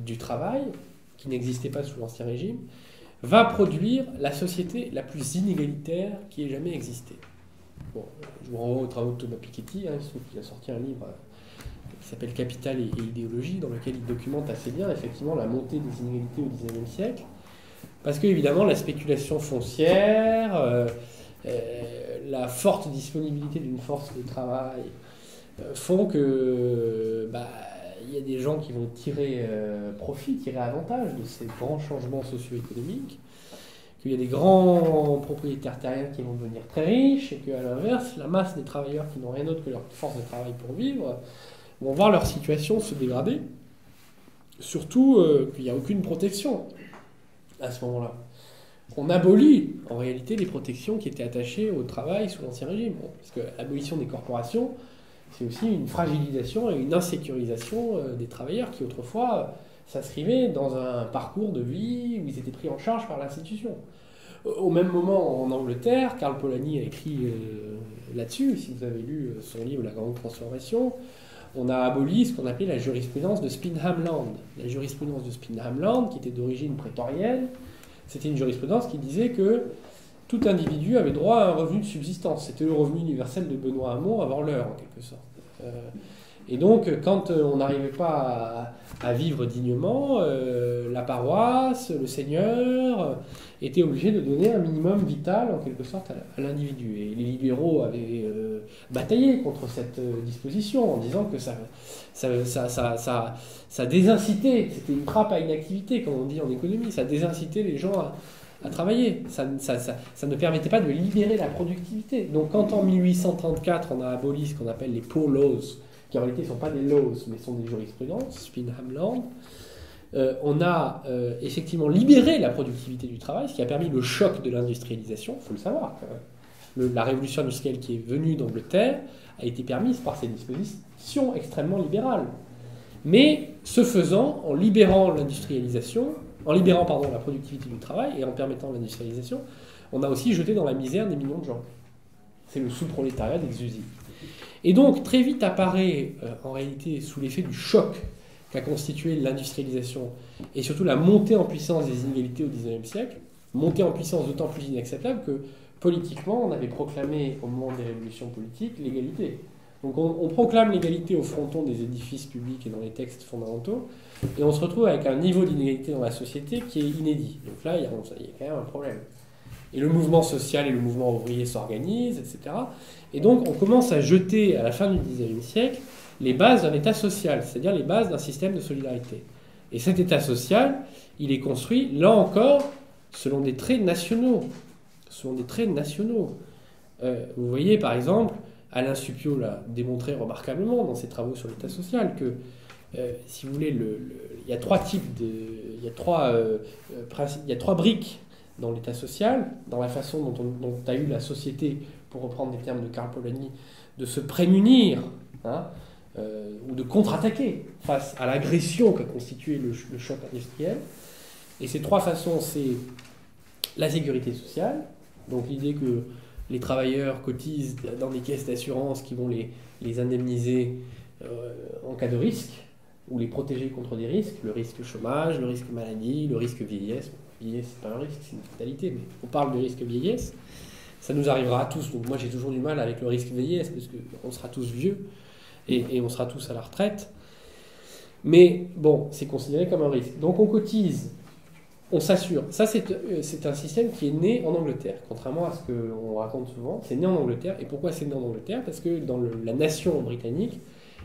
du travail, qui n'existait pas sous l'Ancien Régime, va produire la société la plus inégalitaire qui ait jamais existé. Bon, je vous renvoie aux travaux de Thomas Piketty, qui a sorti un livre qui s'appelle Capital et idéologie, dans lequel il documente assez bien effectivement la montée des inégalités au XIXe siècle, parce que évidemment la spéculation foncière, la forte disponibilité d'une force de travail font que il y a des gens qui vont tirer profit, tirer avantage de ces grands changements socio-économiques, qu'il y a des grands propriétaires terriens qui vont devenir très riches, et qu'à l'inverse, la masse des travailleurs qui n'ont rien d'autre que leur force de travail pour vivre vont voir leur situation se dégrader, surtout qu'il n'y a aucune protection à ce moment-là. On abolit en réalité les protections qui étaient attachées au travail sous l'Ancien Régime, parce que l'abolition des corporations, c'est aussi une fragilisation et une insécurisation des travailleurs qui autrefois s'inscrivaient dans un parcours de vie où ils étaient pris en charge par l'institution. Au même moment, en Angleterre, Karl Polanyi a écrit là-dessus, si vous avez lu son livre La Grande Transformation, on a aboli ce qu'on appelait la jurisprudence de Spinham Land. La jurisprudence de Spinham Land, qui était d'origine prétorienne, c'était une jurisprudence qui disait que tout individu avait droit à un revenu de subsistance. C'était le revenu universel de Benoît Hamon avant l'heure, en quelque sorte. Et donc, quand on n'arrivait pas à vivre dignement, la paroisse, le seigneur, étaient obligés de donner un minimum vital, en quelque sorte, à l'individu. Et les libéraux avaient bataillé contre cette disposition, en disant que ça désincitait, c'était une trappe à inactivité, comme on dit en économie, ça désincitait les gens à travailler. Ça ne permettait pas de libérer la productivité. Donc quand en 1834 on a aboli ce qu'on appelle les poor laws, qui en réalité ne sont pas des laws mais sont des jurisprudences, Spinham Land, on a effectivement libéré la productivité du travail, ce qui a permis le choc de l'industrialisation, il faut le savoir. La révolution industrielle qui est venue d'Angleterre a été permise par ces dispositions extrêmement libérales. Mais ce faisant, en libérant l'industrialisation, en libérant la productivité du travail et en permettant l'industrialisation, on a aussi jeté dans la misère des millions de gens. C'est le sous-prolétariat d'Exusy. Et donc, très vite apparaît, en réalité, sous l'effet du choc qu'a constitué l'industrialisation et surtout la montée en puissance des inégalités au XIXe siècle, montée en puissance d'autant plus inacceptable que, politiquement, on avait proclamé, au moment des révolutions politiques, l'égalité. Donc on proclame l'égalité au fronton des édifices publics et dans les textes fondamentaux, et on se retrouve avec un niveau d'inégalité dans la société qui est inédit. Donc là, il y a quand même un problème. Et le mouvement social et le mouvement ouvrier s'organisent, etc. Et donc on commence à jeter, à la fin du XIXe siècle, les bases d'un État social, c'est-à-dire les bases d'un système de solidarité. Et cet État social, il est construit, là encore, selon des traits nationaux. Vous voyez, par exemple, Alain Supiot l'a démontré remarquablement dans ses travaux sur l'État social que, si vous voulez, il y a trois types de, il y a trois briques dans l'État social, dans la façon dont a eu la société, pour reprendre les termes de Karl Polanyi, de se prémunir ou de contre-attaquer face à l'agression qu'a constitué le choc industriel. Et ces trois façons, c'est la sécurité sociale, donc l'idée que les travailleurs cotisent dans des caisses d'assurance qui vont les indemniser en cas de risque, ou les protéger contre des risques, le risque chômage, le risque maladie, le risque vieillesse. Vieillesse, c'est pas un risque, c'est une fatalité, mais on parle de risque vieillesse. Ça nous arrivera à tous. Donc moi, j'ai toujours du mal avec le risque vieillesse, parce qu'on sera tous vieux, et on sera tous à la retraite. Mais bon, c'est considéré comme un risque. Donc on cotise, on s'assure. Ça, c'est un système qui est né en Angleterre, contrairement à ce qu'on raconte souvent. C'est né en Angleterre. Et pourquoi c'est né en Angleterre? Parce que dans la nation britannique,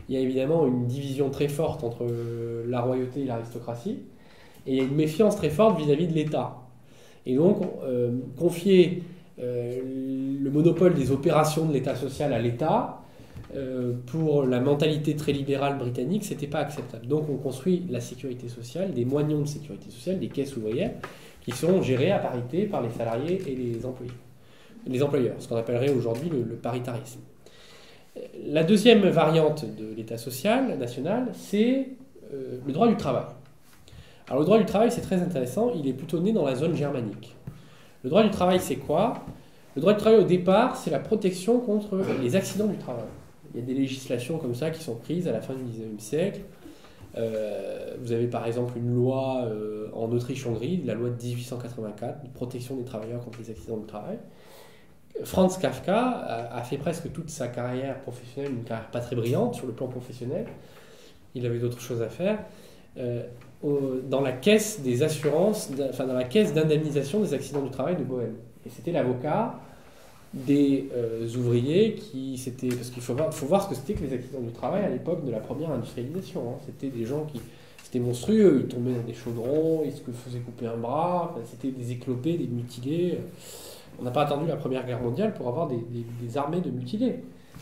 il y a évidemment une division très forte entre la royauté et l'aristocratie, et il y a une méfiance très forte vis-à-vis de l'État. Et donc, confier le monopole des opérations de l'État social à l'État, pour la mentalité très libérale britannique, c'était pas acceptable. Donc on construit la sécurité sociale, des moignons de sécurité sociale, des caisses ouvrières, qui sont gérées à parité par les salariés et les employeurs, ce qu'on appellerait aujourd'hui le paritarisme. La deuxième variante de l'État social national, c'est le droit du travail. Alors le droit du travail, c'est très intéressant, il est plutôt né dans la zone germanique. Le droit du travail, c'est quoi? Le droit du travail, au départ, c'est la protection contre les accidents du travail. Il y a des législations comme ça qui sont prises à la fin du XIXe siècle, Vous avez par exemple une loi en Autriche-Hongrie, la loi de 1884, de protection des travailleurs contre les accidents du travail. Franz Kafka a fait presque toute sa carrière professionnelle, une carrière pas très brillante sur le plan professionnel. Il avait d'autres choses à faire. Dans la caisse des assurances, dans la caisse d'indemnisation des accidents du travail de Bohême. Et c'était l'avocat des ouvriers qui s'étaient... Parce qu'il faut voir ce que c'était que les accidents du travail à l'époque de la première industrialisation. Hein. C'était des gens qui... C'était monstrueux, ils tombaient dans des chaudrons, ils se faisaient couper un bras, enfin, c'était des éclopés, des mutilés. On n'a pas attendu la Première Guerre mondiale pour avoir des armées de mutilés.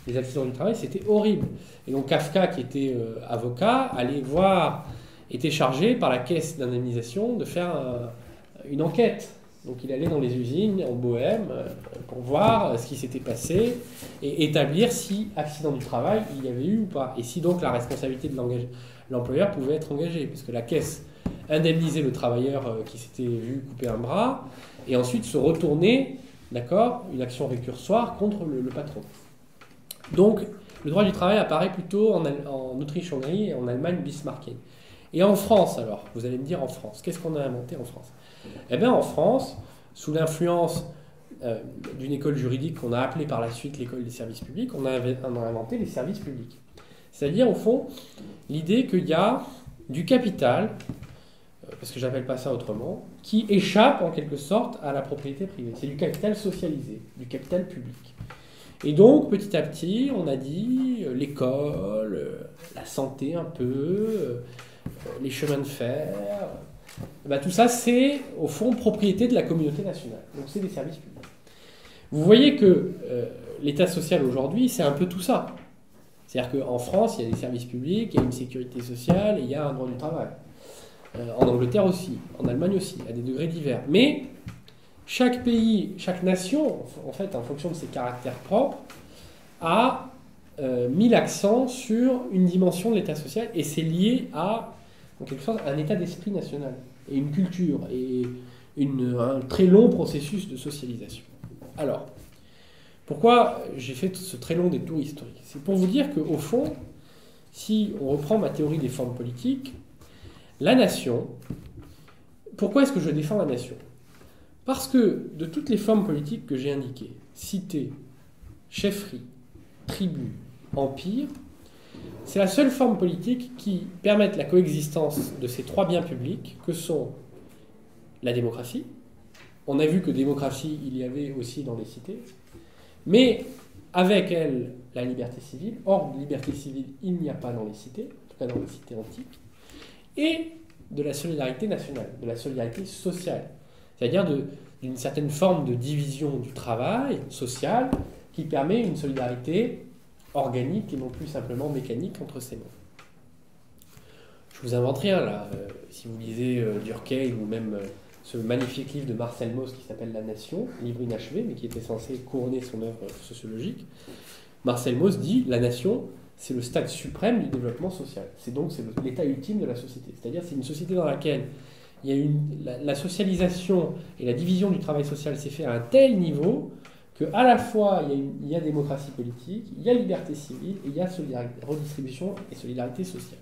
Les accidents du travail, c'était horrible. Et donc Kafka, qui était avocat, allait voir, était chargé par la caisse d'indemnisation de faire une enquête. Donc il allait dans les usines en Bohême pour voir ce qui s'était passé et établir si accident du travail il y avait eu ou pas. Et si donc la responsabilité de l'employeur pouvait être engagée. Parce que la caisse indemnisait le travailleur qui s'était vu couper un bras et ensuite se retourner, d'accord, une action récursoire contre le patron. Donc le droit du travail apparaît plutôt en Autriche-Hongrie et en Allemagne bismarckienne. Et en France alors, vous allez me dire en France, qu'est-ce qu'on a inventé en France ? Eh bien en France, sous l'influence d'une école juridique qu'on a appelée par la suite l'école des services publics, on a inventé les services publics. C'est-à-dire au fond l'idée qu'il y a du capital, parce que j'appelle pas ça autrement, qui échappe en quelque sorte à la propriété privée. C'est du capital socialisé, du capital public. Et donc, petit à petit, on a dit l'école, la santé un peu, les chemins de fer, ben, tout ça, c'est au fond propriété de la communauté nationale. Donc, c'est des services publics. Vous voyez que l'État social aujourd'hui, c'est un peu tout ça. C'est-à-dire qu'en France, il y a des services publics, il y a une sécurité sociale et il y a un droit du travail. En Angleterre aussi, en Allemagne aussi, à des degrés divers. Mais chaque pays, chaque nation, en fait, en fonction de ses caractères propres, a mis l'accent sur une dimension de l'État social et c'est lié à, en quelque sorte, un état d'esprit national et une culture et un très long processus de socialisation. Alors, pourquoi j'ai fait ce très long détour historique ? C'est pour vous dire qu'au fond, si on reprend ma théorie des formes politiques, la nation, pourquoi est-ce que je défends la nation ? Parce que de toutes les formes politiques que j'ai indiquées, cité, chefferie, tribu, empire, c'est la seule forme politique qui permette la coexistence de ces trois biens publics que sont la démocratie. On a vu que démocratie, il y avait aussi dans les cités, mais avec elle, la liberté civile. Or, liberté civile, il n'y a pas dans les cités, en tout cas dans les cités antiques, et de la solidarité nationale, de la solidarité sociale, c'est-à-dire d'une certaine forme de division du travail social qui permet une solidarité organique et non plus simplement mécanique entre ces membres. Je vous invente rien là. Si vous lisez Durkheim ou même ce magnifique livre de Marcel Mauss qui s'appelle La Nation, livre inachevé mais qui était censé couronner son œuvre sociologique, Marcel Mauss dit « La nation, c'est le stade suprême du développement social. C'est l'état ultime de la société. C'est-à-dire c'est une société dans laquelle il y a la socialisation et la division du travail social s'est fait à un tel niveau qu'à la fois il y a démocratie politique, il y a liberté civile et il y a redistribution et solidarité sociale. »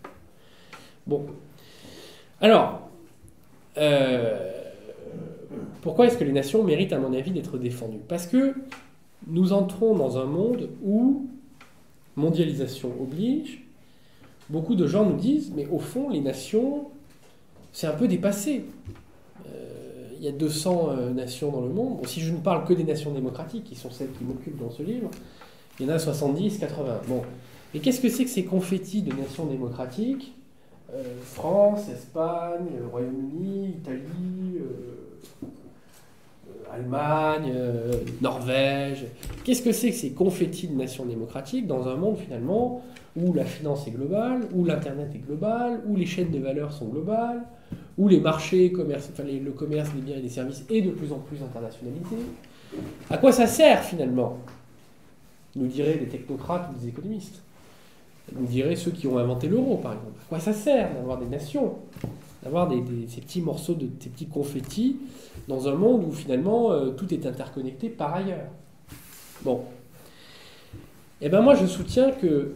Bon. Alors, pourquoi est-ce que les nations méritent, à mon avis, d'être défendues ? Parce que nous entrons dans un monde où mondialisation oblige. Beaucoup de gens nous disent, mais au fond, les nations, c'est un peu dépassé. Il y a 200 nations dans le monde. Bon, si je ne parle que des nations démocratiques, qui sont celles qui m'occupent dans ce livre, il y en a 70, 80. Bon. Et qu'est-ce que c'est que ces confettis de nations démocratiques ? France, Espagne, Royaume-Uni, Italie, Allemagne, Norvège. Qu'est-ce que c'est que ces confettis de nations démocratiques dans un monde finalement où la finance est globale, où l'Internet est global, où les chaînes de valeur sont globales, où les marchés, le commerce des biens et des services est de plus en plus internationalisé. À quoi ça sert finalement ? Nous diraient des technocrates ou des économistes. Nous diraient ceux qui ont inventé l'euro par exemple. À quoi ça sert d'avoir des nations ? D'avoir ces petits morceaux, ces petits confettis dans un monde où finalement tout est interconnecté par ailleurs. Bon. Eh bien moi je soutiens que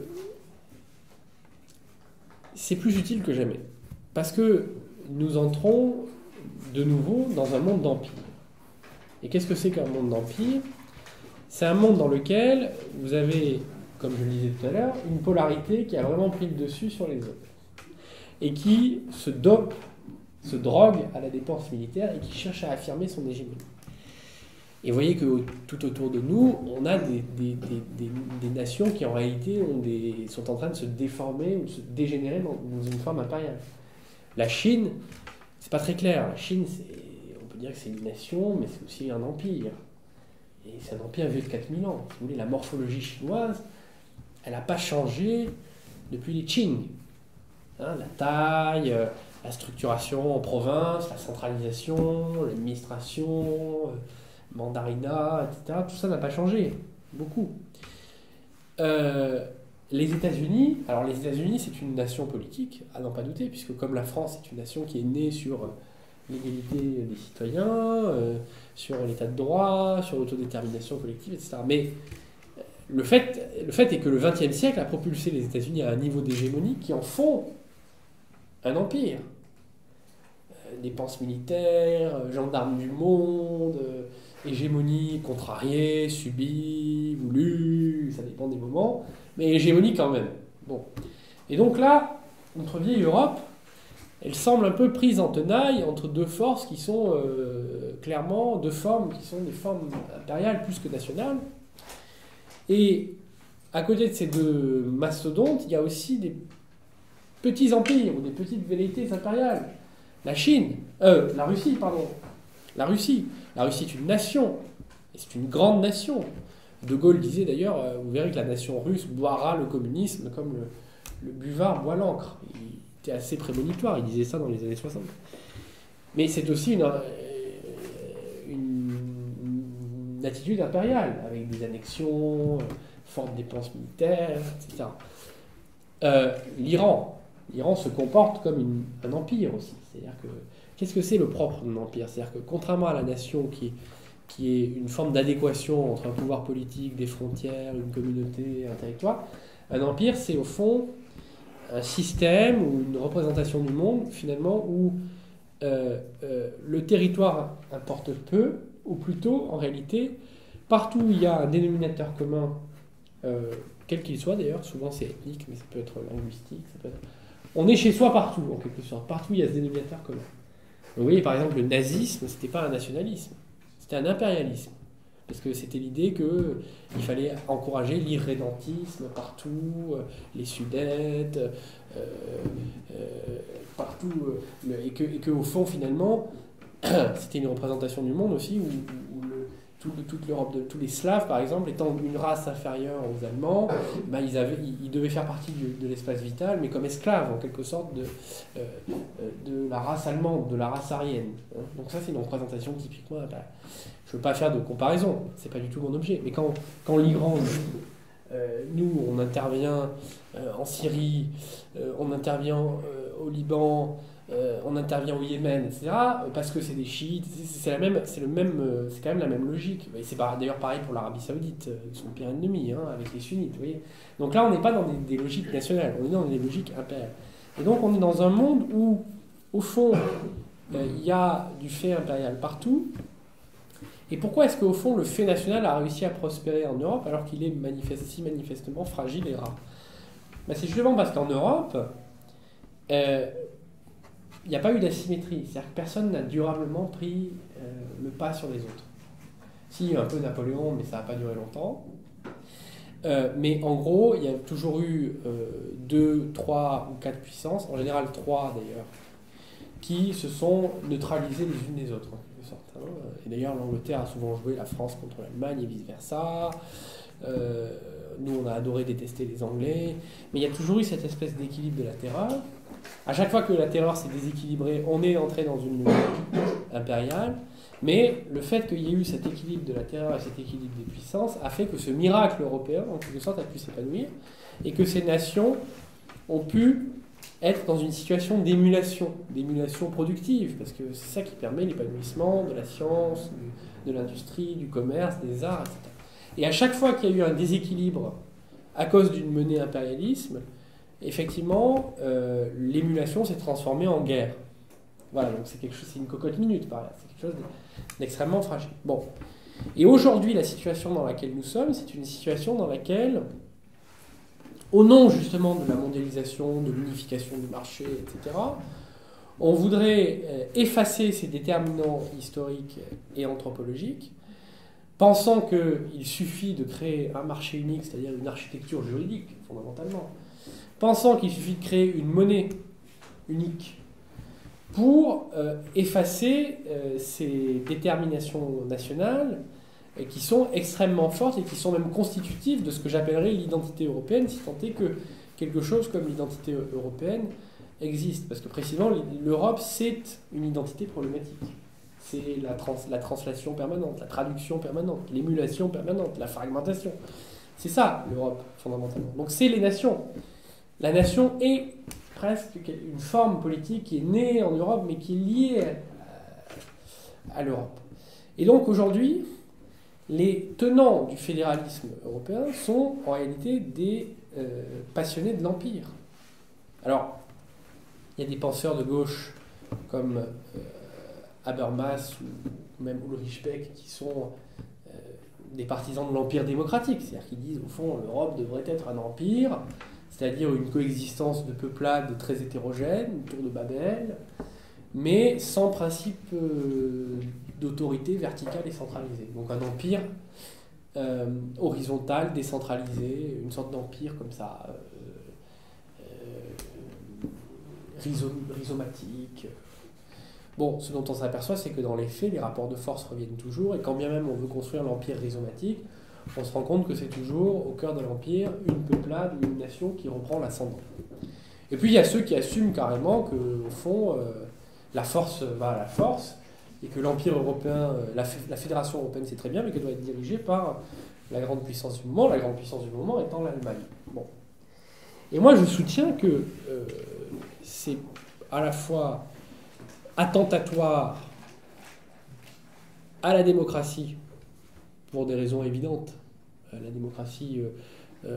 c'est plus utile que jamais. Parce que nous entrons de nouveau dans un monde d'empire. Et qu'est-ce que c'est qu'un monde d'empire? C'est un monde dans lequel vous avez, comme je le disais tout à l'heure, une polarité qui a vraiment pris le dessus sur les autres. Et qui se dope, se drogue à la dépense militaire et qui cherche à affirmer son hégémonie. Et vous voyez que tout autour de nous, on a des nations qui en réalité sont en train de se déformer ou de se dégénérer dans une forme impériale. La Chine, c'est pas très clair. La Chine, on peut dire que c'est une nation, mais c'est aussi un empire. Et c'est un empire vieux de 4000 ans. Si vous voulez, la morphologie chinoise, elle n'a pas changé depuis les Qing. Hein, la taille, la structuration en province, la centralisation, l'administration, mandarinat, etc. Tout ça n'a pas changé. Beaucoup. Les États-Unis, alors les États-Unis, c'est une nation politique, à n'en pas douter, puisque comme la France, c'est une nation qui est née sur l'égalité des citoyens, sur l'état de droit, sur l'autodétermination collective, etc. Mais le fait est que le XXe siècle a propulsé les États-Unis à un niveau d'hégémonie qui en font un empire. Dépenses militaires, gendarmes du monde, hégémonie contrariée, subie, voulue, ça dépend des moments, mais hégémonie quand même. Bon. Et donc là, notre vieille Europe, elle semble un peu prise en tenaille entre deux forces qui sont clairement deux formes, qui sont des formes impériales plus que nationales. Et à côté de ces deux mastodontes, il y a aussi des petits empires ou des petites velléités impériales. La Russie, pardon. La Russie est une nation, et c'est une grande nation. De Gaulle disait d'ailleurs, vous verrez que la nation russe boira le communisme comme le buvard boit l'encre. Il était assez prémonitoire, il disait ça dans les années 60. Mais c'est aussi une attitude impériale, avec des annexions, fortes dépenses militaires, etc. L'Iran se comporte comme un empire aussi. C'est-à-dire que, qu'est-ce que c'est le propre d'un empire? C'est-à-dire que contrairement à la nation qui est une forme d'adéquation entre un pouvoir politique, des frontières, une communauté, un territoire, un empire, c'est au fond un système ou une représentation du monde, finalement, où le territoire importe peu, ou plutôt, en réalité, partout où il y a un dénominateur commun, quel qu'il soit d'ailleurs, souvent c'est ethnique, mais ça peut être linguistique, ça peut être... On est chez soi partout, en quelque sorte. Partout, il y a ce dénominateur commun. Donc, vous voyez, par exemple, le nazisme, c'était pas un nationalisme, c'était un impérialisme. Parce que c'était l'idée qu'il fallait encourager l'irrédentisme partout, les Sudètes, partout, et que au fond, finalement, c'était une représentation du monde aussi, où toute l'Europe, tous les Slaves, par exemple, étant une race inférieure aux Allemands, ils devaient faire partie de l'espace vital, mais comme esclaves, en quelque sorte, de la race allemande, de la race aryenne. Donc ça, c'est une représentation typiquement... je ne veux pas faire de comparaison, ce n'est pas du tout mon objet, mais quand l'Iran, nous, on intervient en Syrie, on intervient au Liban, on intervient au Yémen, etc., parce que c'est des chiites, c'est quand même la même logique. Et c'est d'ailleurs pareil pour l'Arabie Saoudite, son pire ennemi, avec les sunnites. Vous voyez. Donc là, on n'est pas dans des logiques nationales, on est dans des logiques impériales. Et donc on est dans un monde où, au fond, il y a du fait impérial partout. Et pourquoi est-ce qu'au fond, le fait national a réussi à prospérer en Europe alors qu'il est si manifestement fragile et rare? C'est justement parce qu'en Europe, il n'y a pas eu d'asymétrie. C'est-à-dire que personne n'a durablement pris le pas sur les autres. Si, il y a eu un peu Napoléon, mais ça n'a pas duré longtemps. Mais en gros, il y a toujours eu 2, 3 ou 4 puissances, en général 3 d'ailleurs, qui se sont neutralisées les unes les autres, en quelque sorte. Et d'ailleurs, l'Angleterre a souvent joué la France contre l'Allemagne et vice-versa. Nous, on a adoré détester les Anglais. Mais il y a toujours eu cette espèce d'équilibre de la terreur. À chaque fois que la terreur s'est déséquilibrée, on est entré dans une logique impériale. Mais le fait qu'il y ait eu cet équilibre de la terreur et cet équilibre des puissances a fait que ce miracle européen, en quelque sorte, a pu s'épanouir. Et que ces nations ont pu être dans une situation d'émulation productive, parce que c'est ça qui permet l'épanouissement de la science, de l'industrie, du commerce, des arts, etc. Et à chaque fois qu'il y a eu un déséquilibre à cause d'une menée impérialisme, effectivement, l'émulation s'est transformée en guerre. Voilà, donc c'est une cocotte minute, par là. C'est quelque chose d'extrêmement fragile. Bon. Et aujourd'hui, la situation dans laquelle nous sommes, c'est une situation dans laquelle, au nom justement de la mondialisation, de l'unification du marché, etc., on voudrait effacer ces déterminants historiques et anthropologiques, pensant qu'il suffit de créer un marché unique, c'est-à-dire une architecture juridique, fondamentalement, pensant qu'il suffit de créer une monnaie unique pour effacer ces déterminations nationales qui sont extrêmement fortes et qui sont même constitutives de ce que j'appellerais l'identité européenne, si tant est que quelque chose comme l'identité européenne existe. Parce que précisément, l'Europe, c'est une identité problématique. C'est la translation permanente, la traduction permanente, l'émulation permanente, la fragmentation. C'est ça, l'Europe, fondamentalement. Donc c'est les nations. La nation est presque une forme politique qui est née en Europe, mais qui est liée à l'Europe. Et donc aujourd'hui, les tenants du fédéralisme européen sont en réalité des passionnés de l'Empire. Alors, il y a des penseurs de gauche comme Habermas ou même Ulrich Beck qui sont des partisans de l'Empire démocratique, c'est-à-dire qu'ils disent au fond l'Europe devrait être un empire, c'est-à-dire une coexistence de peuplades très hétérogènes autour de Babel, mais sans principe d'autorité verticale et centralisée. Donc un empire horizontal, décentralisé, une sorte d'empire comme ça, rhizomatique. Bon, ce dont on s'aperçoit, c'est que dans les faits, les rapports de force reviennent toujours, et quand bien même on veut construire l'empire rhizomatique, on se rend compte que c'est toujours au cœur de l'empire une peuplade ou une nation qui reprend l'ascendant. Et puis il y a ceux qui assument carrément que, au fond, la force va à la force, et que l'empire européen, la fédération européenne, c'est très bien, mais qu'elle doit être dirigée par la grande puissance du moment étant l'Allemagne. Bon. Et moi, je soutiens que c'est à la fois attentatoire à la démocratie, pour des raisons évidentes. La démocratie, vous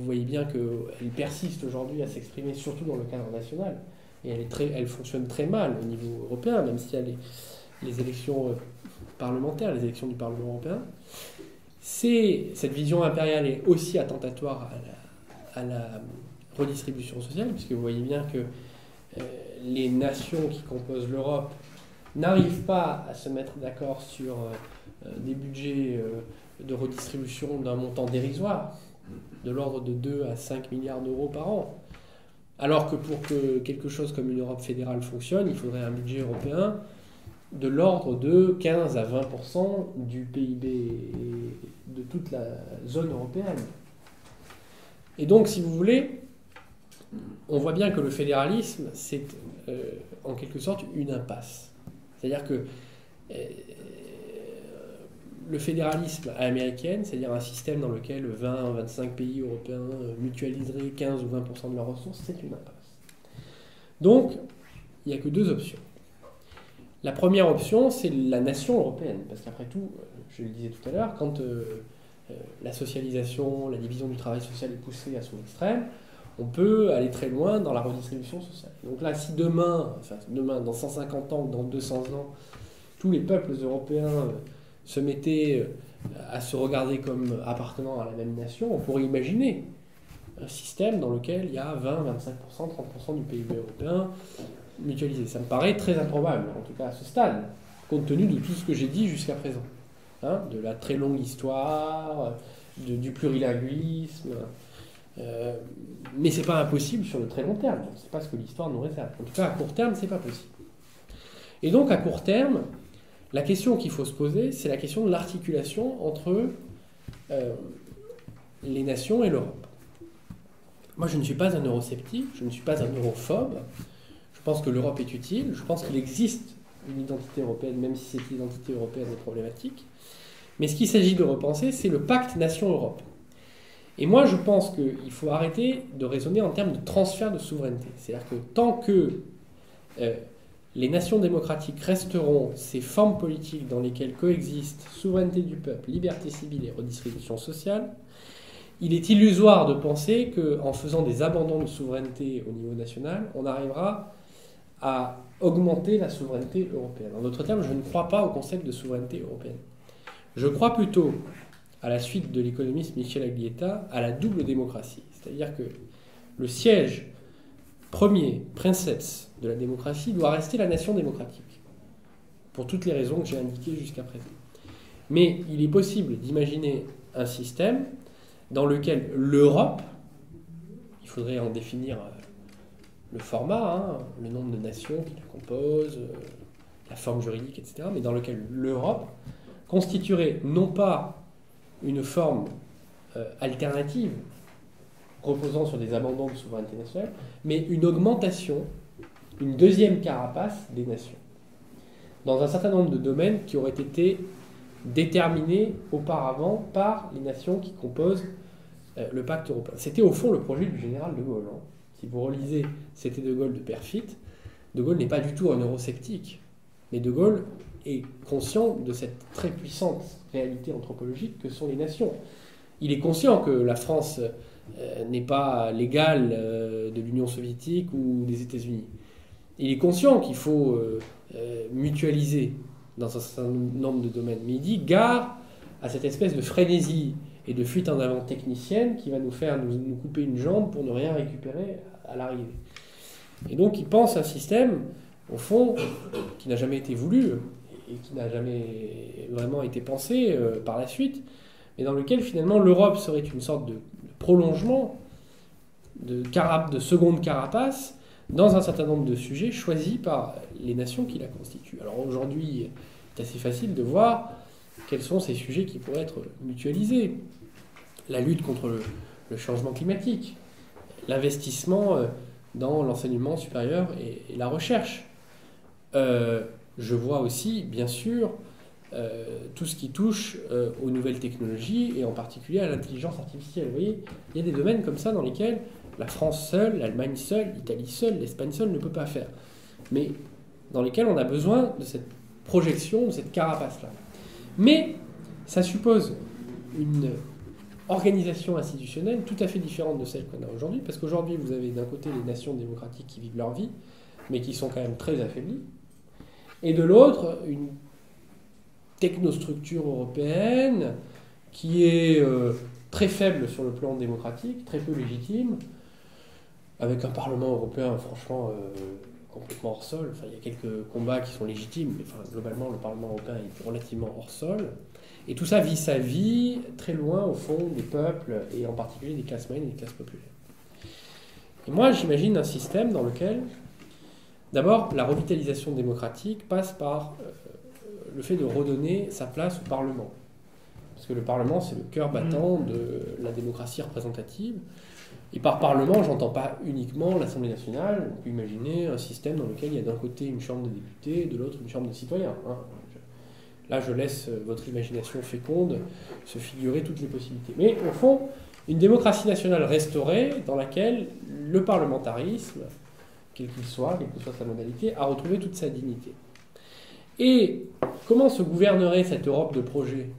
voyez bien qu'elle persiste aujourd'hui à s'exprimer, surtout dans le cadre national, et elle fonctionne très mal au niveau européen, même s'il y a les élections parlementaires, les élections du Parlement européen. Cette vision impériale est aussi attentatoire à la redistribution sociale, puisque vous voyez bien que les nations qui composent l'Europe n'arrivent pas à se mettre d'accord sur des budgets de redistribution d'un montant dérisoire, de l'ordre de 2 à 5 milliards d'euros par an. Alors que pour que quelque chose comme une Europe fédérale fonctionne, il faudrait un budget européen de l'ordre de 15 à 20% du PIB de toute la zone européenne. Et donc, si vous voulez, on voit bien que le fédéralisme, c'est en quelque sorte une impasse. C'est-à-dire que le fédéralisme à l'américaine, c'est-à-dire un système dans lequel 20-25 pays européens mutualiseraient 15 ou 20% de leurs ressources, c'est une impasse. Donc, il n'y a que deux options. La première option, c'est la nation européenne, parce qu'après tout, je le disais tout à l'heure, quand la socialisation, la division du travail social est poussée à son extrême, on peut aller très loin dans la redistribution sociale. Donc là, si demain, dans 150 ans ou dans 200 ans, tous les peuples européens se mettaient à se regarder comme appartenant à la même nation, on pourrait imaginer un système dans lequel il y a 20, 25%, 30% du PIB européen mutualisé. Ça me paraît très improbable, en tout cas à ce stade, compte tenu de tout ce que j'ai dit jusqu'à présent. De la très longue histoire, du plurilinguisme. Mais c'est pas impossible sur le très long terme. C'est pas ce que l'histoire nous réserve. En tout cas, à court terme, c'est pas possible. Et donc, à court terme, la question qu'il faut se poser, c'est la question de l'articulation entre les nations et l'Europe. Moi, je ne suis pas un eurosceptique, je ne suis pas un europhobe. Je pense que l'Europe est utile. Je pense qu'il existe une identité européenne, même si cette identité européenne est problématique. Mais ce qu'il s'agit de repenser, c'est le pacte nation-Europe. Et moi, je pense qu'il faut arrêter de raisonner en termes de transfert de souveraineté. C'est-à-dire que tant que les nations démocratiques resteront ces formes politiques dans lesquelles coexistent souveraineté du peuple, liberté civile et redistribution sociale, il est illusoire de penser qu'en faisant des abandons de souveraineté au niveau national, on arrivera à augmenter la souveraineté européenne. En d'autres termes, je ne crois pas au concept de souveraineté européenne. Je crois plutôt, à la suite de l'économiste Michel Aglietta, à la double démocratie. C'est-à-dire que le siège premier, princeps de la démocratie, doit rester la nation démocratique, pour toutes les raisons que j'ai indiquées jusqu'à présent. Mais il est possible d'imaginer un système dans lequel l'Europe, il faudrait en définir le format, le nombre de nations qui la composent, la forme juridique, etc., mais dans lequel l'Europe constituerait non pas une forme alternative reposant sur des abandons de souveraineté nationale, mais une augmentation, une deuxième carapace des nations, dans un certain nombre de domaines qui auraient été déterminés auparavant par les nations qui composent le pacte européen. C'était au fond le projet du général de Gaulle. Si vous relisez C'était de Gaulle de Perfit, de Gaulle n'est pas du tout un eurosceptique, mais de Gaulle est conscient de cette très puissante réalité anthropologique que sont les nations. Il est conscient que la France n'est pas l'égale de l'Union soviétique ou des États-Unis. Il est conscient qu'il faut mutualiser dans un certain nombre de domaines. Mais il dit gare à cette espèce de frénésie et de fuite en avant technicienne qui va nous faire nous couper une jambe pour ne rien récupérer à l'arrivée. Et donc il pense un système, au fond, qui n'a jamais été voulu et qui n'a jamais vraiment été pensé par la suite, mais dans lequel finalement l'Europe serait une sorte de prolongement, de seconde carapace, dans un certain nombre de sujets choisis par les nations qui la constituent. Alors aujourd'hui, c'est assez facile de voir quels sont ces sujets qui pourraient être mutualisés. La lutte contre le changement climatique, l'investissement dans l'enseignement supérieur et la recherche. Je vois aussi, bien sûr, tout ce qui touche aux nouvelles technologies et en particulier à l'intelligence artificielle. Vous voyez, il y a des domaines comme ça dans lesquels la France seule, l'Allemagne seule, l'Italie seule, l'Espagne seule ne peut pas faire. Mais dans lesquels on a besoin de cette projection, de cette carapace-là. Mais ça suppose une organisation institutionnelle tout à fait différente de celle qu'on a aujourd'hui, parce qu'aujourd'hui, vous avez d'un côté les nations démocratiques qui vivent leur vie, mais qui sont quand même très affaiblies, et de l'autre, une technostructure européenne qui est très faible sur le plan démocratique, très peu légitime, avec un Parlement européen franchement complètement hors sol. Enfin, il y a quelques combats qui sont légitimes, mais globalement le Parlement européen est relativement hors sol. Et tout ça vit sa vie très loin au fond des peuples, et en particulier des classes moyennes et des classes populaires. Et moi j'imagine un système dans lequel, d'abord, la revitalisation démocratique passe par le fait de redonner sa place au Parlement. Parce que le Parlement, c'est le cœur battant de la démocratie représentative. Et par Parlement, j'entends pas uniquement l'Assemblée nationale. On peut imaginer un système dans lequel il y a d'un côté une chambre de députés, de l'autre une chambre de citoyens. Là, je laisse votre imagination féconde se figurer toutes les possibilités. Mais au fond, une démocratie nationale restaurée dans laquelle le parlementarisme, quel qu'il soit, quelle que soit sa modalité, a retrouvé toute sa dignité. Et comment se gouvernerait cette Europe de projet,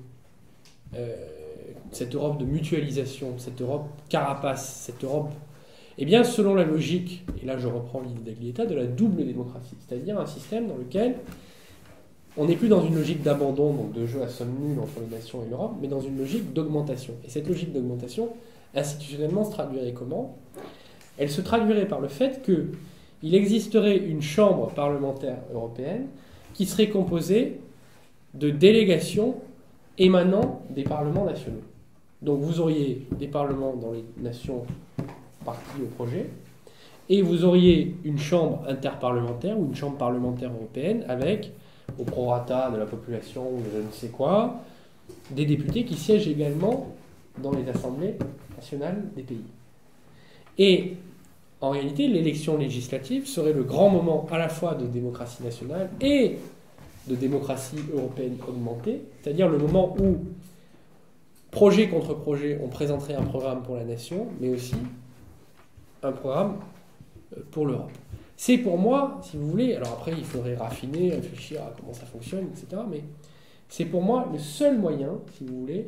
cette Europe de mutualisation, cette Europe carapace, cette Europe, eh bien, selon la logique, et là je reprends l'idée d'Aglietta, de la double démocratie, c'est-à-dire un système dans lequel on n'est plus dans une logique d'abandon, donc de jeu à somme nulle entre les nations et l'Europe, mais dans une logique d'augmentation. Et cette logique d'augmentation, institutionnellement, se traduirait comment ? Elle se traduirait par le fait qu'il existerait une chambre parlementaire européenne qui serait composée de délégations émanant des parlements nationaux. Donc vous auriez des parlements dans les nations parties au projet, et vous auriez une chambre interparlementaire ou une chambre parlementaire européenne avec, au prorata de la population ou je ne sais quoi, des députés qui siègent également dans les assemblées nationales des pays. Et en réalité, l'élection législative serait le grand moment à la fois de démocratie nationale et de démocratie européenne augmentée, c'est-à-dire le moment où, projet contre projet, on présenterait un programme pour la nation, mais aussi un programme pour l'Europe. C'est pour moi, si vous voulez, alors après il faudrait raffiner, réfléchir à comment ça fonctionne, etc., mais c'est pour moi le seul moyen, si vous voulez,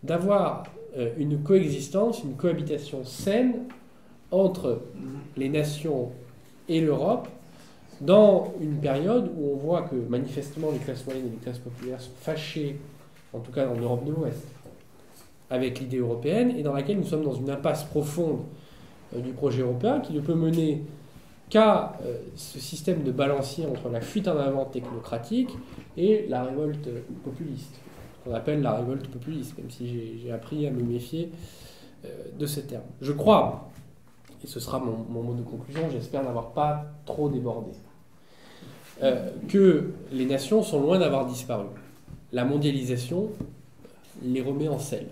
d'avoir une coexistence, une cohabitation saine entre les nations et l'Europe dans une période où on voit que manifestement les classes moyennes et les classes populaires sont fâchées, en tout cas en Europe de l'Ouest, avec l'idée européenne, et dans laquelle nous sommes dans une impasse profonde du projet européen qui ne peut mener qu'à ce système de balancier entre la fuite en avant technocratique et la révolte populiste, qu'on appelle la révolte populiste, même si j'ai appris à me méfier de ces termes. Je crois, et ce sera mon mot de conclusion, j'espère n'avoir pas trop débordé, que les nations sont loin d'avoir disparu. La mondialisation les remet en selle.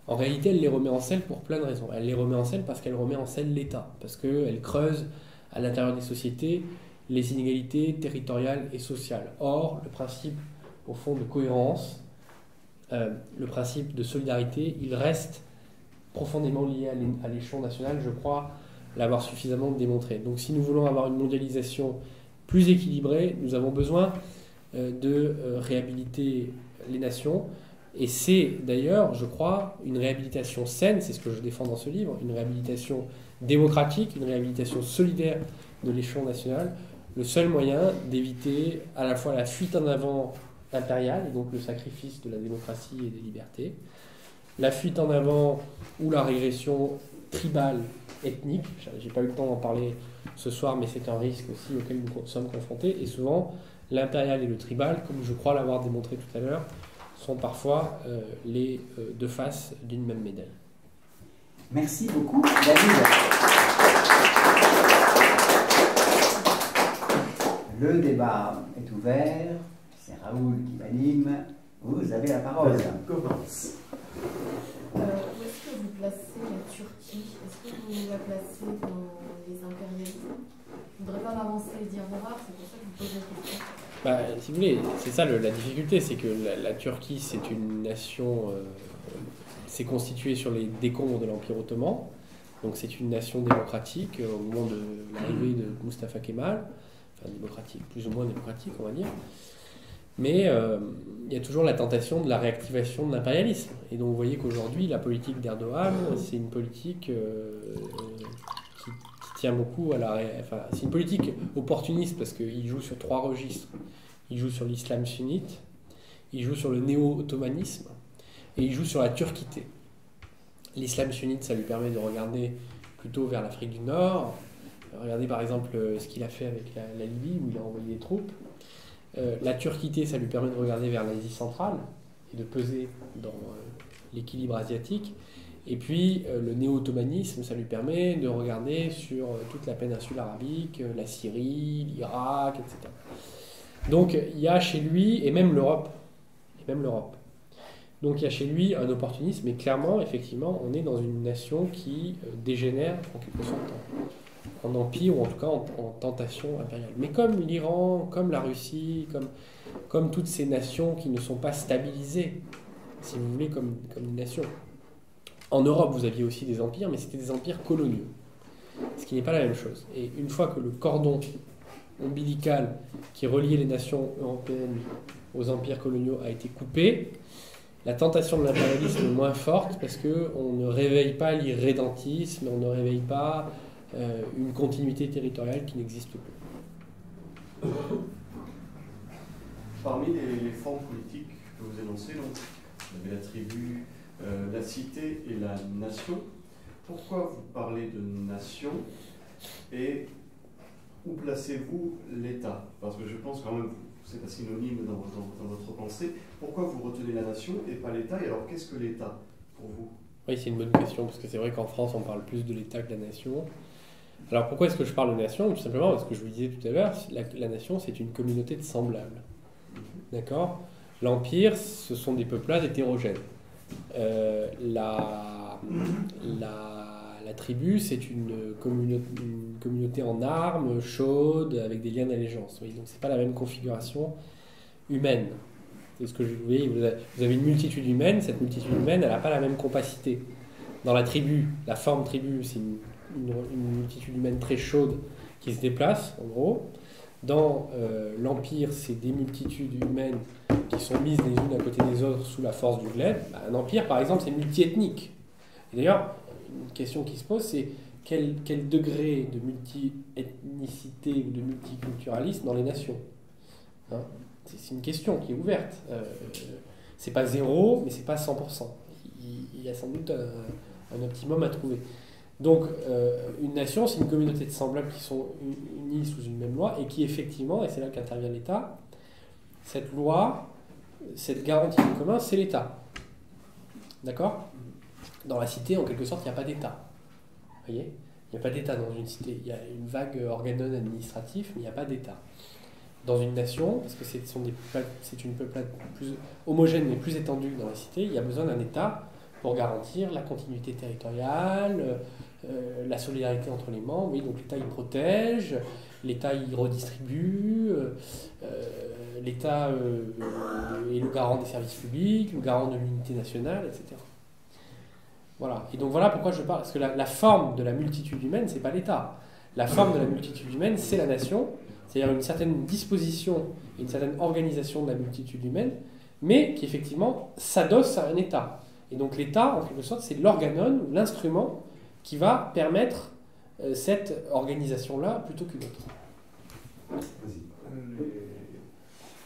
En réalité, elle les remet en selle pour plein de raisons. Elle les remet en selle parce qu'elle remet en selle l'État, parce qu'elle creuse à l'intérieur des sociétés les inégalités territoriales et sociales. Or, le principe, au fond, de cohérence, le principe de solidarité, il reste profondément lié à l'échelon national, je crois l'avoir suffisamment démontré. Donc si nous voulons avoir une mondialisation plus équilibrée, nous avons besoin de réhabiliter les nations. Et c'est d'ailleurs, je crois, une réhabilitation saine, c'est ce que je défends dans ce livre, une réhabilitation démocratique, une réhabilitation solidaire de l'échelon national, le seul moyen d'éviter à la fois la fuite en avant impériale, et donc le sacrifice de la démocratie et des libertés, la fuite en avant ou la régression tribale, ethnique. J'ai pas eu le temps d'en parler ce soir, mais c'est un risque aussi auquel nous sommes confrontés. Et souvent, l'impérial et le tribal, comme je crois l'avoir démontré tout à l'heure, sont parfois les deux faces d'une même médaille. Merci beaucoup, David. Le débat est ouvert. C'est Raoul qui l'anime. Vous avez la parole. Commence. Où est-ce que vous placez la Turquie? Est-ce que vous la placez dans les impérialistes? Je ne voudrais pas m'avancer et dire d'erreur, c'est pour ça que je vous pose la question. Si vous voulez, c'est ça la difficulté, c'est que la Turquie, c'est une nation, s'est constituée sur les décombres de l'Empire ottoman, donc c'est une nation démocratique au moment de l'arrivée de Mustafa Kemal, enfin démocratique, plus ou moins démocratique on va dire, mais il y a toujours la tentation de la réactivation de l'impérialisme, et donc vous voyez qu'aujourd'hui la politique d'Erdogan, c'est une politique qui tient beaucoup à c'est une politique opportuniste parce qu'il joue sur trois registres. Il joue sur l'islam sunnite, il joue sur le néo-ottomanisme et il joue sur la turquité. L'islam sunnite, ça lui permet de regarder plutôt vers l'Afrique du Nord. Regardez par exemple ce qu'il a fait avec la Libye où il a envoyé des troupes. La turquité, ça lui permet de regarder vers l'Asie centrale et de peser dans l'équilibre asiatique. Et puis le néo-ottomanisme, ça lui permet de regarder sur toute la péninsule arabique, la Syrie, l'Irak, etc. Donc il y a chez lui, et même l'Europe, donc il y a chez lui un opportunisme, mais clairement, effectivement, on est dans une nation qui dégénère en quelque sorte en empire, ou en tout cas en tentation impériale. Mais comme l'Iran, comme la Russie, comme toutes ces nations qui ne sont pas stabilisées, si vous voulez, comme une nation. En Europe, vous aviez aussi des empires, mais c'était des empires coloniaux, ce qui n'est pas la même chose. Et une fois que le cordon ombilical qui reliait les nations européennes aux empires coloniaux a été coupé, la tentation de l'impérialisme est moins forte parce qu'on ne réveille pas l'irrédentisme, on ne réveille pas une continuité territoriale qui n'existe plus. Parmi les formes politiques que vous énoncez, donc, vous avez la tribu, la cité et la nation. Pourquoi vous parlez de nation et où placez-vous l'État? Parce que je pense quand même, c'est pas synonyme dans votre pensée. Pourquoi vous retenez la nation et pas l'État? Et alors qu'est-ce que l'État pour vous? Oui, c'est une bonne question, parce que c'est vrai qu'en France, on parle plus de l'État que de la nation. Alors pourquoi est-ce que je parle de nation? Tout simplement parce que je vous disais tout à l'heure, la nation, c'est une communauté de semblables. D'accord? L'Empire, ce sont des peuplades hétérogènes. La tribu, c'est une communauté en armes, chaude, avec des liens d'allégeance. Oui, donc c'est pas la même configuration humaine. C'est ce que je vous voyez, vous avez une multitude humaine, cette multitude humaine, elle n'a pas la même compacité. Dans la tribu, la forme tribu, c'est une multitude humaine très chaude qui se déplace, en gros. Dans l'Empire, c'est des multitudes humaines qui sont mises les unes à côté des autres sous la force du glaive. Bah, un empire, par exemple, c'est multiethnique. Et d'ailleurs, une question qui se pose, c'est quel degré de multi-ethnicité ou de multiculturalisme dans les nations, hein? C'est une question qui est ouverte. C'est pas 0, mais c'est pas 100%. Il y a sans doute un optimum à trouver. Donc, une nation, c'est une communauté de semblables qui sont unis sous une même loi et qui, effectivement, et c'est là qu'intervient l'État, cette loi, cette garantie du commun, c'est l'État. D'accord ? Dans la cité, en quelque sorte, il n'y a pas d'État. Vous voyez ? Il n'y a pas d'État dans une cité. Il y a une vague organon administratif, mais il n'y a pas d'État. Dans une nation, parce que c'est une peuplade plus homogène mais plus étendue dans la cité, il y a besoin d'un État pour garantir la continuité territoriale, la solidarité entre les membres. Oui, donc l'État il protège, l'État il redistribue, l'État est le garant des services publics, le garant de l'unité nationale, etc. Voilà. Et donc voilà pourquoi je parle, parce que la forme de la multitude humaine, c'est pas l'État. La forme de la multitude humaine, c'est la nation, c'est-à-dire une certaine disposition et une certaine organisation de la multitude humaine, mais qui effectivement s'adosse à un État. Et donc l'État, en quelque sorte, c'est l'organon, l'instrument qui va permettre cette organisation-là plutôt qu'une autre.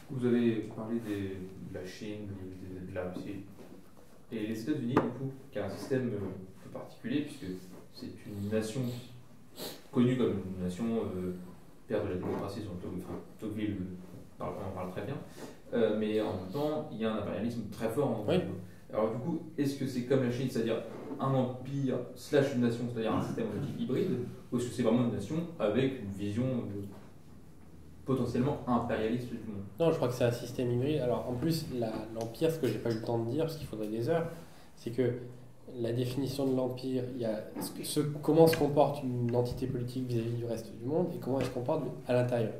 Vous avez parlé de la Chine, de la Russie. Et les États-Unis, du coup, qui a un système un peu particulier, puisque c'est une nation connue comme une nation père de la démocratie, Tocqueville en parle très bien, mais en même temps, il y a un impérialisme très fort. Oui. Alors du coup, est-ce que c'est comme la Chine, c'est-à-dire un empire / une nation, c'est-à-dire un système hybride, ou est-ce que c'est vraiment une nation avec une vision potentiellement impérialiste du monde? Non, je crois que c'est un système hybride. Alors en plus, l'empire, ce que j'ai pas eu le temps de dire, parce qu'il faudrait des heures, c'est que la définition de l'empire, il y a comment se comporte une entité politique vis-à-vis du reste du monde et comment elle se comporte à l'intérieur.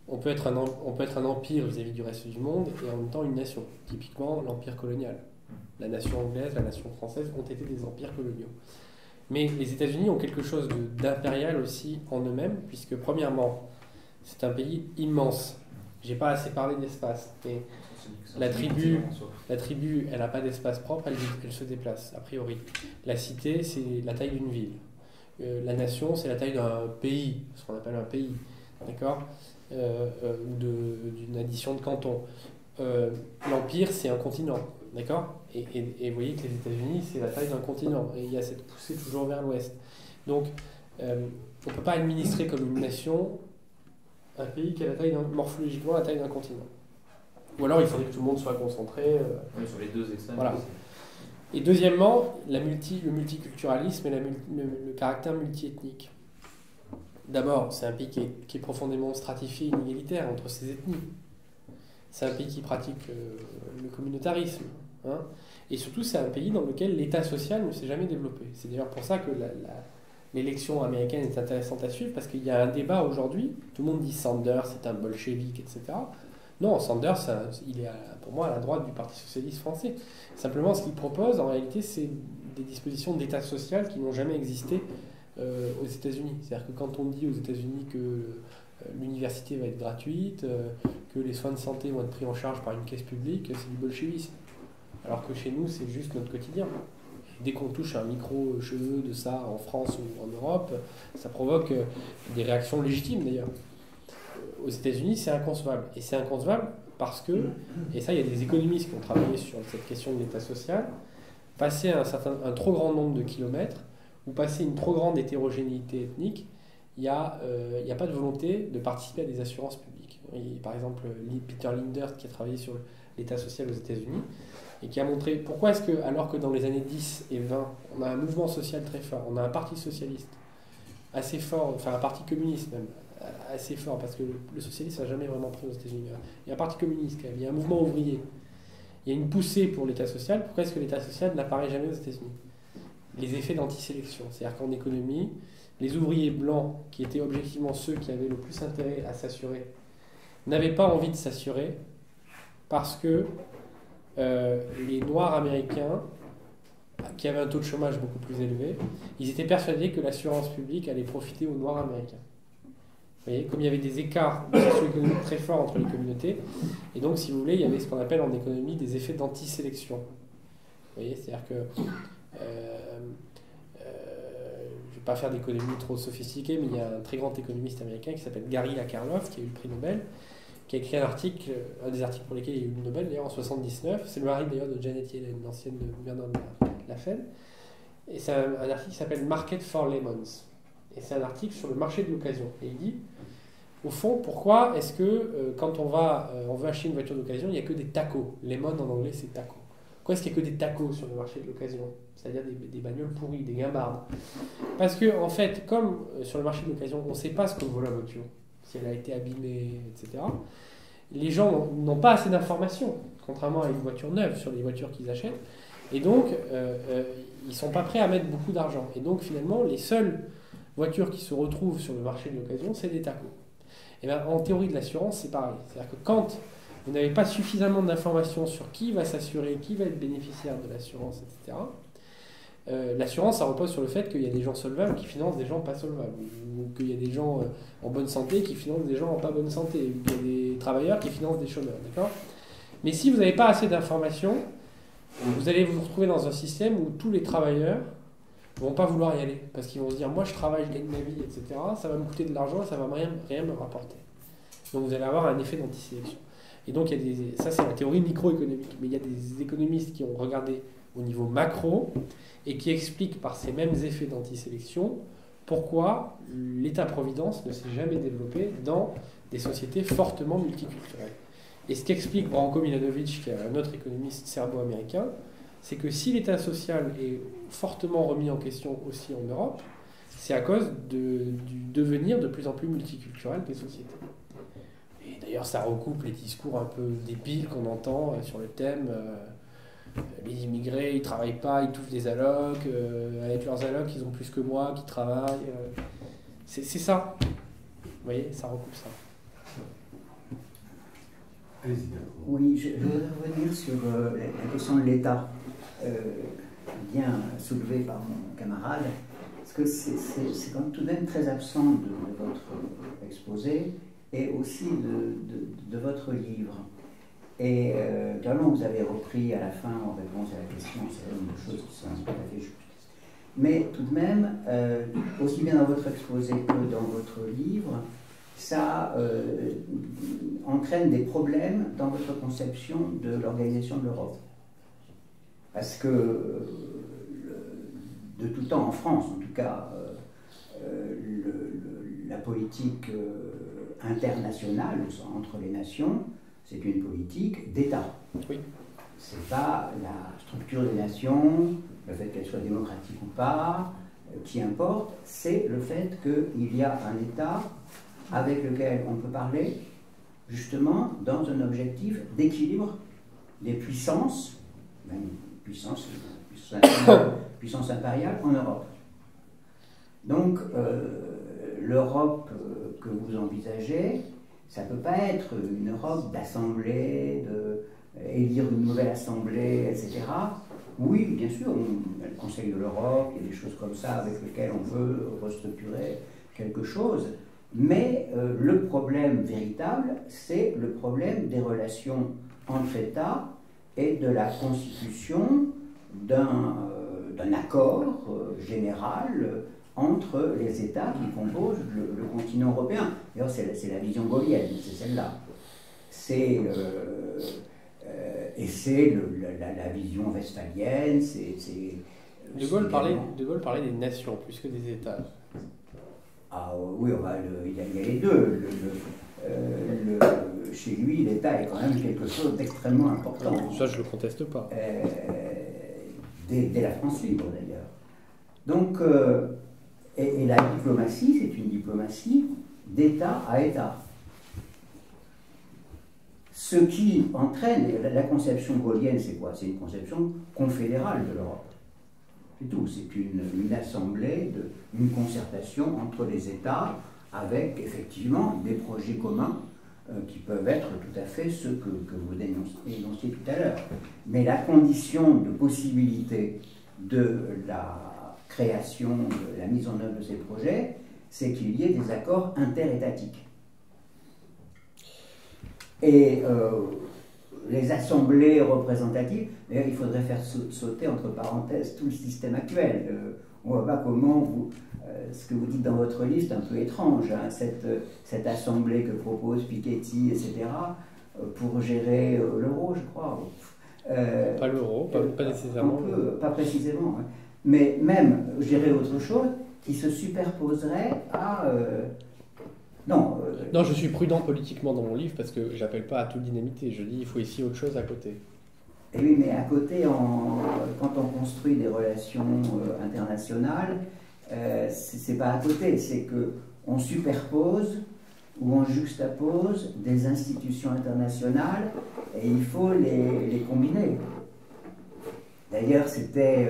On peut être un empire vis-à-vis du reste du monde et en même temps une nation. Typiquement, l'empire colonial. La nation anglaise, la nation française ont été des empires coloniaux. Mais les États-Unis ont quelque chose d'impérial aussi en eux-mêmes, puisque premièrement, c'est un pays immense. J'ai pas assez parlé d'espace, mais la tribu, elle n'a pas d'espace propre, elle se déplace, a priori. La cité, c'est la taille d'une ville. La nation, c'est la taille d'un pays, ce qu'on appelle un pays, d'accord, ou d'une addition de cantons. L'empire, c'est un continent, d'accord, et vous voyez que les États-Unis, c'est la taille d'un continent, et il y a cette poussée toujours vers l'ouest. Donc, on ne peut pas administrer comme une nation un pays qui a morphologiquement la taille d'un continent. Ou alors il faudrait que tout le monde soit concentré. Sur les deux extrêmes. Voilà. Et deuxièmement, le multiculturalisme et le caractère multiethnique. D'abord, c'est un pays qui est profondément stratifié, inégalitaire entre ses ethnies. C'est un pays qui pratique le communautarisme. Hein. Et surtout, c'est un pays dans lequel l'État social ne s'est jamais développé. C'est d'ailleurs pour ça que l'élection américaine est intéressante à suivre, parce qu'il y a un débat aujourd'hui. Tout le monde dit Sanders, c'est un bolchevique, etc. Non, Sanders, il est pour moi à la droite du Parti socialiste français. Simplement, ce qu'il propose, en réalité, c'est des dispositions d'État social qui n'ont jamais existé aux États-Unis. C'est-à-dire que quand on dit aux États-Unis que l'université va être gratuite, que les soins de santé vont être pris en charge par une caisse publique, c'est du bolchevisme. Alors que chez nous, c'est juste notre quotidien. Dès qu'on touche un micro-cheveu de ça en France ou en Europe, ça provoque des réactions légitimes d'ailleurs. Aux États-Unis, c'est inconcevable. Et c'est inconcevable parce que, et ça, il y a des économistes qui ont travaillé sur cette question de l'État social, passer un trop grand nombre de kilomètres ou passer une trop grande hétérogénéité ethnique, il n'y a pas de volonté de participer à des assurances publiques. Et par exemple, Peter Linders, qui a travaillé sur l'État social aux États-Unis, et qui a montré pourquoi est-ce que, alors que dans les années 10 et 20, on a un mouvement social très fort, on a un parti socialiste assez fort, enfin un parti communiste même, assez fort, parce que le socialisme n'a jamais vraiment pris aux États-Unis. Il y a un parti communiste quand même, il y a un mouvement ouvrier, il y a une poussée pour l'État social. Pourquoi est-ce que l'État social n'apparaît jamais aux États-Unis? Les effets d'antisélection, c'est-à-dire qu'en économie, les ouvriers blancs, qui étaient objectivement ceux qui avaient le plus intérêt à s'assurer, n'avaient pas envie de s'assurer parce que les Noirs américains, qui avaient un taux de chômage beaucoup plus élevé, ils étaient persuadés que l'assurance publique allait profiter aux Noirs américains. Vous voyez, comme il y avait des écarts socio-économiques très forts entre les communautés, et donc, si vous voulez, il y avait ce qu'on appelle en économie des effets d'anti-sélection. Vous voyez, c'est-à-dire que je ne vais pas faire d'économie trop sophistiquée, mais il y a un très grand économiste américain qui s'appelle Gary Akerlof, qui a eu le prix Nobel, qui a écrit un article, un des articles pour lesquels il y a eu le Nobel, d'ailleurs en 1979. C'est le mari d'ailleurs de Janet Yellen, l'ancienne gouverneur de la Fed. Et c'est un article qui s'appelle Market for Lemons. Et c'est un article sur le marché de l'occasion. Et il dit, au fond, pourquoi est-ce que quand on veut acheter une voiture d'occasion, il n'y a que des tacos. Lemon en anglais, c'est taco. Pourquoi est-ce qu'il n'y a que des tacos sur le marché de l'occasion? C'est-à-dire des bagnoles pourries, des guimbardes. Parce que, en fait, comme sur le marché de l'occasion, on ne sait pas ce que vaut la voiture, si elle a été abîmée, etc., les gens n'ont pas assez d'informations, contrairement à une voiture neuve, sur les voitures qu'ils achètent. Et donc, ils ne sont pas prêts à mettre beaucoup d'argent. Et donc, finalement, les seules voitures qui se retrouvent sur le marché de l'occasion, c'est des tacos. Et bien, en théorie de l'assurance, c'est pareil. C'est-à-dire que quand vous n'avez pas suffisamment d'informations sur qui va s'assurer, qui va être bénéficiaire de l'assurance, etc., l'assurance, ça repose sur le fait qu'il y a des gens solvables qui financent des gens pas solvables, ou qu'il y a des gens en bonne santé qui financent des gens en pas bonne santé, ou qu'il y a des travailleurs qui financent des chômeurs. D'accord ? Mais si vous n'avez pas assez d'informations, vous allez vous retrouver dans un système où tous les travailleurs ne vont pas vouloir y aller, parce qu'ils vont se dire, moi je travaille, je gagne ma vie, etc., ça va me coûter de l'argent, ça va rien me rapporter. Donc vous allez avoir un effet d'antisélection. Et donc ça c'est la théorie microéconomique, mais il y a des économistes qui ont regardé au niveau macro et qui expliquent par ces mêmes effets d'antisélection pourquoi l'État-providence ne s'est jamais développé dans des sociétés fortement multiculturelles. Et ce qu'explique Branko Milanovic, qui est un autre économiste serbo-américain, c'est que si l'État social est fortement remis en question aussi en Europe, c'est à cause du devenir de plus en plus multiculturel des sociétés. Et d'ailleurs, ça recoupe les discours un peu débiles qu'on entend sur le thème les immigrés, ils ne travaillent pas, ils touchent des allocs, avec leurs allocs, ils ont plus que moi qui travaillent. C'est ça. Vous voyez, ça recoupe ça. Oui, je voudrais revenir sur la question de l'État, bien soulevée par mon camarade, parce que c'est quand même tout de même très absent de votre exposé et aussi de votre livre. Et également, vous avez repris à la fin, en réponse à la question, c'est une chose qui sont tout à fait justes. Mais tout de même, aussi bien dans votre exposé que dans votre livre, ça entraîne des problèmes dans votre conception de l'organisation de l'Europe. Parce que, de tout temps, en France en tout cas, la politique internationale entre les nations, c'est une politique d'État. Oui. C'est pas la structure des nations, le fait qu'elles soient démocratiques ou pas, qui importe, c'est le fait qu'il y a un État avec lequel on peut parler, justement, dans un objectif d'équilibre des puissances, même puissance impériale en Europe. Donc, l'Europe que vous envisagez, ça ne peut pas être une Europe d'assemblée, d'élire une nouvelle assemblée, etc. Oui, bien sûr, il y a le Conseil de l'Europe, il y a des choses comme ça avec lesquelles on veut restructurer quelque chose. Mais le problème véritable, c'est le problème des relations entre États et de la constitution d'un accord général entre les États qui composent le continent européen. D'ailleurs, c'est la vision gaullienne, c'est celle-là. Et c'est la vision westphalienne. De Gaulle parlait des nations plus que des États. Ah oui, il y a les deux. Chez lui, l'État est quand même quelque chose d'extrêmement important. Ça, je ne le conteste pas. Dès la France libre, d'ailleurs. Donc, et la diplomatie, c'est une diplomatie d'État à État. Ce qui entraîne, la conception gaullienne, c'est quoi? C'est une conception confédérale de l'Europe. C'est tout, c'est une assemblée, une concertation entre les États avec effectivement des projets communs qui peuvent être tout à fait ceux que vous dénonciez tout à l'heure. Mais la condition de possibilité de la création, de la mise en œuvre de ces projets, c'est qu'il y ait des accords interétatiques. Et les assemblées représentatives, d'ailleurs, il faudrait faire sauter entre parenthèses tout le système actuel. On ne voit pas comment ce que vous dites dans votre livre, c'est un peu étrange, hein, cette assemblée que propose Piketty, etc., pour gérer l'euro, je crois. Pas l'euro, pas nécessairement. Pas précisément, hein. Mais même gérer autre chose qui se superposerait à... Non, je suis prudent politiquement dans mon livre parce que j'appelle pas à tout dynamiter. Je dis il faut ici autre chose à côté. Et oui, mais à côté, quand on construit des relations internationales, c'est pas à côté, c'est qu'on superpose ou on juxtapose des institutions internationales et il faut les combiner. D'ailleurs, c'était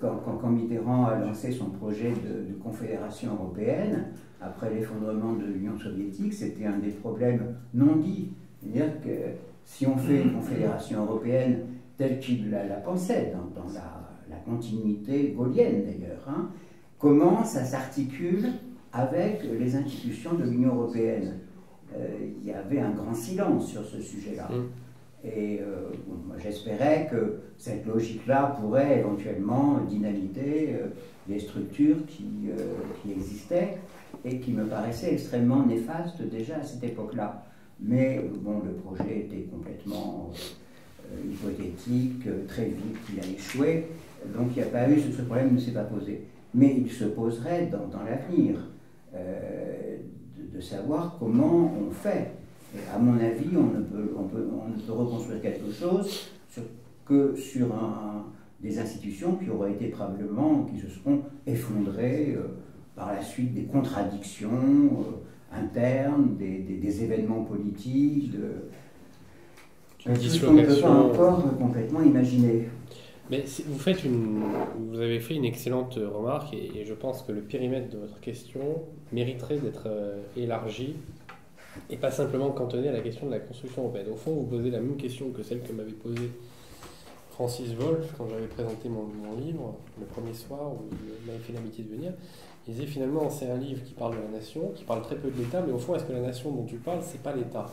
quand Mitterrand a lancé son projet de confédération européenne, après l'effondrement de l'Union soviétique, c'était un des problèmes non dits. C'est-à-dire que si on fait une confédération européenne telle qu'il la pensait, dans la continuité gaulienne d'ailleurs, hein, comment ça s'articule avec les institutions de l'Union européenne? Il y avait un grand silence sur ce sujet-là. Et moi, j'espérais que cette logique-là pourrait éventuellement dynamiter les structures qui existaient et qui me paraissaient extrêmement néfastes déjà à cette époque-là. Mais bon, le projet était complètement hypothétique, très vite il a échoué, donc il n'y a pas eu, ce problème ne s'est pas posé. Mais il se poserait dans l'avenir de savoir comment on fait. Et à mon avis, on ne peut reconstruire quelque chose que sur des institutions qui auraient été probablement, qui se seront effondrées par la suite des contradictions internes, des événements politiques, qu'on ne peut pas encore complètement imaginer. Mais vous avez fait une excellente remarque et je pense que le périmètre de votre question mériterait d'être élargi et pas simplement cantonné à la question de la construction européenne. Au fond, vous posez la même question que celle que m'avait posée Francis Wolff quand j'avais présenté mon livre le premier soir où il m'avait fait l'amitié de venir. Il disait finalement c'est un livre qui parle de la nation, qui parle très peu de l'État, mais au fond est-ce que la nation dont tu parles c'est pas l'État?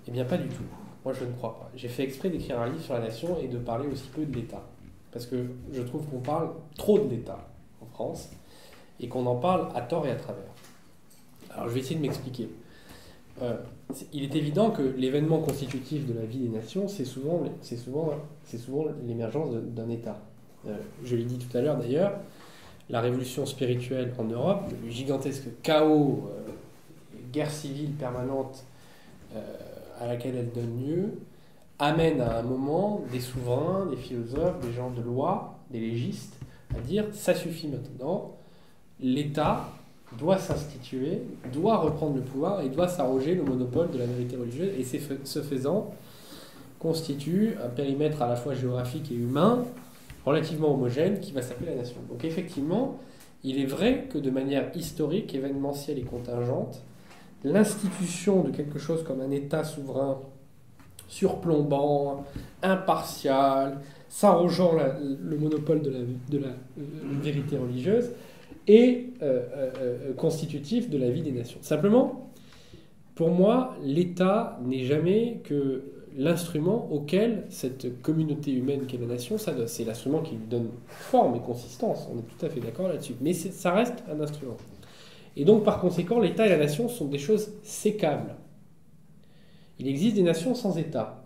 Eh bien pas du tout. Moi je ne crois pas. J'ai fait exprès d'écrire un livre sur la nation et de parler aussi peu de l'État. Parce que je trouve qu'on parle trop de l'État en France et qu'on en parle à tort et à travers. Alors je vais essayer de m'expliquer. Il est évident que l'événement constitutif de la vie des nations, c'est souvent l'émergence d'un État. Je l'ai dit tout à l'heure d'ailleurs, la révolution spirituelle en Europe, le gigantesque chaos, guerre civile permanente à laquelle elle donne lieu, amène à un moment des souverains, des philosophes, des gens de loi, des légistes, à dire ça suffit maintenant, l'État doit s'instituer, doit reprendre le pouvoir et doit s'arroger le monopole de la vérité religieuse et ce faisant constitue un périmètre à la fois géographique et humain relativement homogène qui va s'appeler la nation. Donc effectivement, il est vrai que de manière historique, événementielle et contingente, l'institution de quelque chose comme un État souverain surplombant, impartial, s'arrogeant le monopole de la vérité religieuse est constitutif de la vie des nations. Simplement, pour moi, l'État n'est jamais que l'instrument auquel cette communauté humaine qu'est la nation s'adosse. C'est l'instrument qui lui donne forme et consistance, on est tout à fait d'accord là-dessus. Mais ça reste un instrument. Et donc, par conséquent, l'État et la nation sont des choses sécables. Il existe des nations sans État.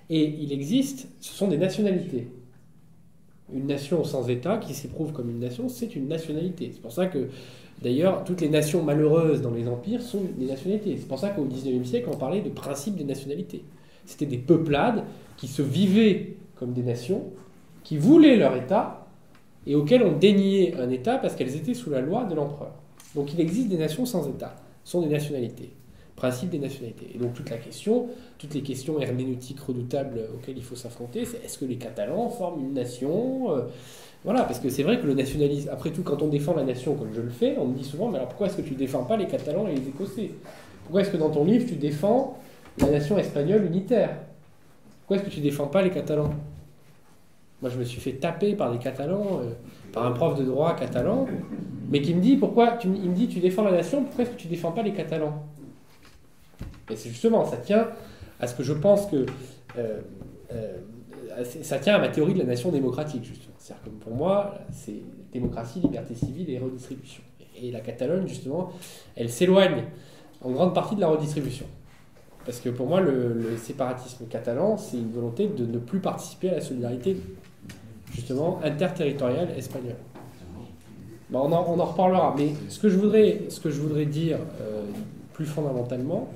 Et il existe, ce sont des nationalités. Une nation sans État qui s'éprouve comme une nation, c'est une nationalité. C'est pour ça que, d'ailleurs, toutes les nations malheureuses dans les empires sont des nationalités. C'est pour ça qu'au XIXe siècle, on parlait de principe des nationalités. C'était des peuplades qui se vivaient comme des nations, qui voulaient leur État, et auxquelles on déniait un État parce qu'elles étaient sous la loi de l'empereur. Donc il existe des nations sans État. Ce sont des nationalités. Principe des nationalités. Et donc toutes les questions herméneutiques redoutables auxquelles il faut s'affronter, c'est est-ce que les Catalans forment une nation Voilà, parce que c'est vrai que le nationalisme, après tout, quand on défend la nation comme je le fais, on me dit souvent, mais alors pourquoi est-ce que tu ne défends pas les Catalans et les Écossais? Pourquoi est-ce que dans ton livre tu défends la nation espagnole unitaire? Pourquoi est-ce que tu ne défends pas les Catalans? Moi je me suis fait taper par des Catalans, par un prof de droit catalan, mais qui me dit pourquoi, il me dit tu défends la nation, pourquoi est-ce que tu défends pas les Catalans? Et c'est justement, ça tient à ce que je pense que ça tient à ma théorie de la nation démocratique, justement. C'est-à-dire que pour moi, c'est démocratie, liberté civile et redistribution. Et la Catalogne, justement, elle s'éloigne en grande partie de la redistribution. Parce que pour moi, le séparatisme catalan, c'est une volonté de ne plus participer à la solidarité, justement, interterritoriale espagnole. Bon, on en reparlera. Mais ce que je voudrais dire plus fondamentalement,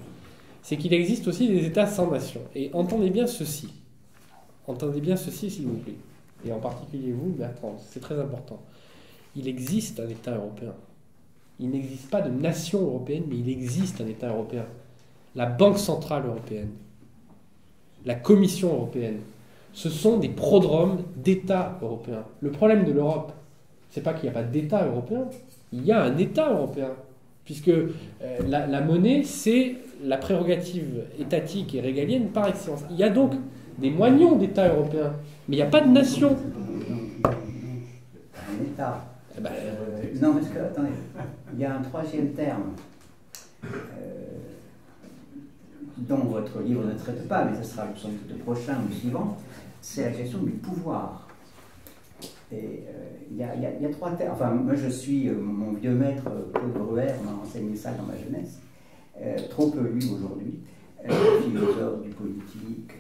c'est qu'il existe aussi des États sans nation. Et entendez bien ceci, s'il vous plaît. Et en particulier vous, Bertrand, c'est très important. Il existe un État européen. Il n'existe pas de nation européenne, mais il existe un État européen. La Banque centrale européenne, la Commission européenne, ce sont des prodromes d'États européens. Le problème de l'Europe, c'est pas qu'il n'y a pas d'État européen, il y a un État européen. Puisque la monnaie, c'est la prérogative étatique et régalienne par excellence. Il y a donc des moignons d'États européens, mais il n'y a pas de nation. Un État. Eh ben, Non, parce que, attendez, il y a un troisième terme dont votre livre ne traite pas, mais ce sera sans doute le prochain ou le suivant, c'est la question du pouvoir. Et il y a trois termes. Enfin, moi je suis, mon vieux maître, Claude Bruer, m'a enseigné ça dans ma jeunesse, trop peu lu aujourd'hui, philosophe du politique.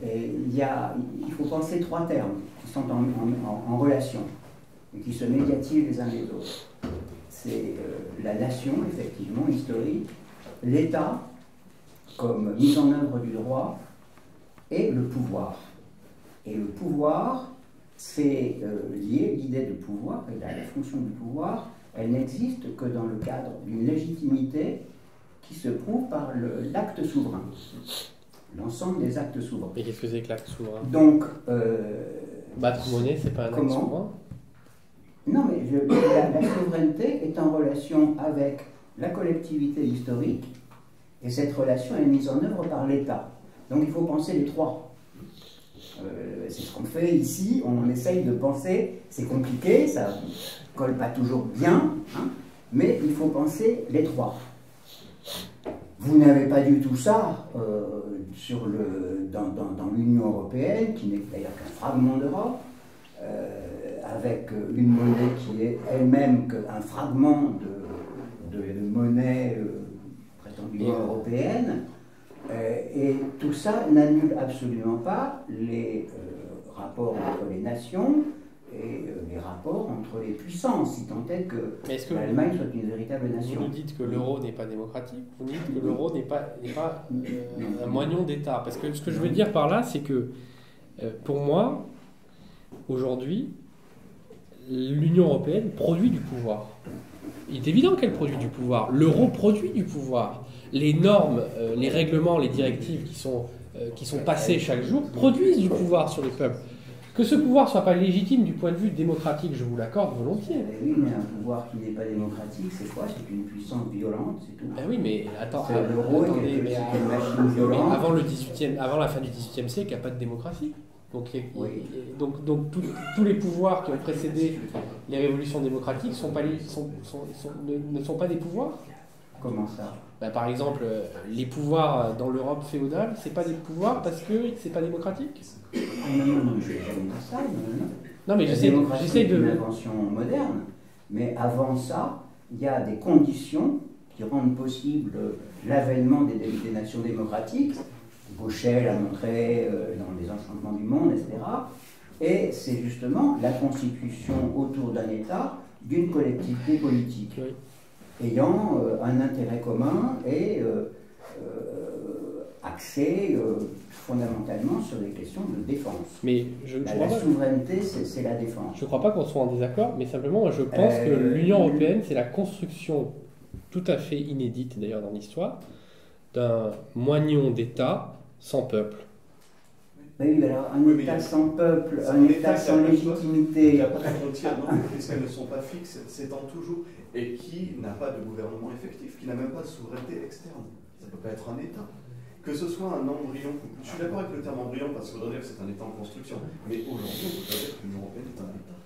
Et il faut penser trois termes qui sont en relation et qui se médiatisent les uns les autres. C'est la nation, effectivement, historique, l'État, comme mise en œuvre du droit, et le pouvoir. Et le pouvoir, c'est lié, l'idée de pouvoir, et la fonction du pouvoir, elle n'existe que dans le cadre d'une légitimité qui se prouve par l'acte souverain, l'ensemble des actes souverains. Et qu'est-ce que c'est que l'acte souverain? Donc, battre monnaie, c'est pas un acte souverain? Non, mais la souveraineté est en relation avec la collectivité historique, et cette relation est mise en œuvre par l'État. Donc il faut penser les trois. C'est ce qu'on fait ici, on essaye de penser, c'est compliqué, ça ne colle pas toujours bien, hein, mais il faut penser les trois. Vous n'avez pas du tout ça dans l'Union européenne, qui n'est d'ailleurs qu'un fragment d'Europe, avec une monnaie qui est elle-même qu'un fragment de monnaie prétendument européenne. Et tout ça n'annule absolument pas les rapports entre les nations et les rapports entre les puissances, si tant est que l'Allemagne soit une véritable nation. Vous nous dites que l'euro n'est pas démocratique, vous dites que l'euro n'est pas un moignon d'État. Parce que ce que je veux dire par là, c'est que pour moi, aujourd'hui, l'Union européenne produit du pouvoir. Il est évident qu'elle produit du pouvoir. L'euro produit du pouvoir. Les normes, les règlements, les directives qui sont passées chaque jour produisent du pouvoir sur les peuples. Que ce pouvoir ne soit pas légitime du point de vue démocratique, je vous l'accorde volontiers. Oui, mais un pouvoir qui n'est pas démocratique, c'est quoi? C'est une puissance violente, c'est tout. Oui, mais attendez, mais avant la fin du XVIIIe siècle, il n'y a pas de démocratie. Donc, oui. donc tous les pouvoirs qui ont précédé les révolutions démocratiques ne sont pas des pouvoirs. Comment ça? Par exemple, les pouvoirs dans l'Europe féodale, c'est pas des pouvoirs parce que c'est pas démocratique. Non, je n'ai jamais dit ça. Non, mais j'essaie de... C'est une invention moderne. Mais avant ça, il y a des conditions qui rendent possible l'avènement des nations démocratiques. Gauchet l'a montré dans Les Enchantements du Monde, etc. Et c'est justement la constitution autour d'un État d'une collectivité politique, oui, ayant un intérêt commun et axé fondamentalement sur des questions de défense. Mais la souveraineté, c'est la défense. Je ne crois pas qu'on soit en désaccord, mais simplement je pense que l'Union européenne, c'est la construction tout à fait inédite d'ailleurs dans l'histoire d'un moignon d'État sans peuple. Oui, alors un État sans peuple, un État sans légitimité. Il n'y a pas de frontières, non, puisqu'elles ne sont pas fixes, s'étend toujours, et qui n'a pas de gouvernement effectif, qui n'a même pas de souveraineté externe. Ça ne peut pas être un État. Que ce soit un embryon, je suis d'accord avec le terme embryon parce qu'il faudrait dire que c'est un État en construction, mais aujourd'hui on peut pas dire que l'Union européenne est un État.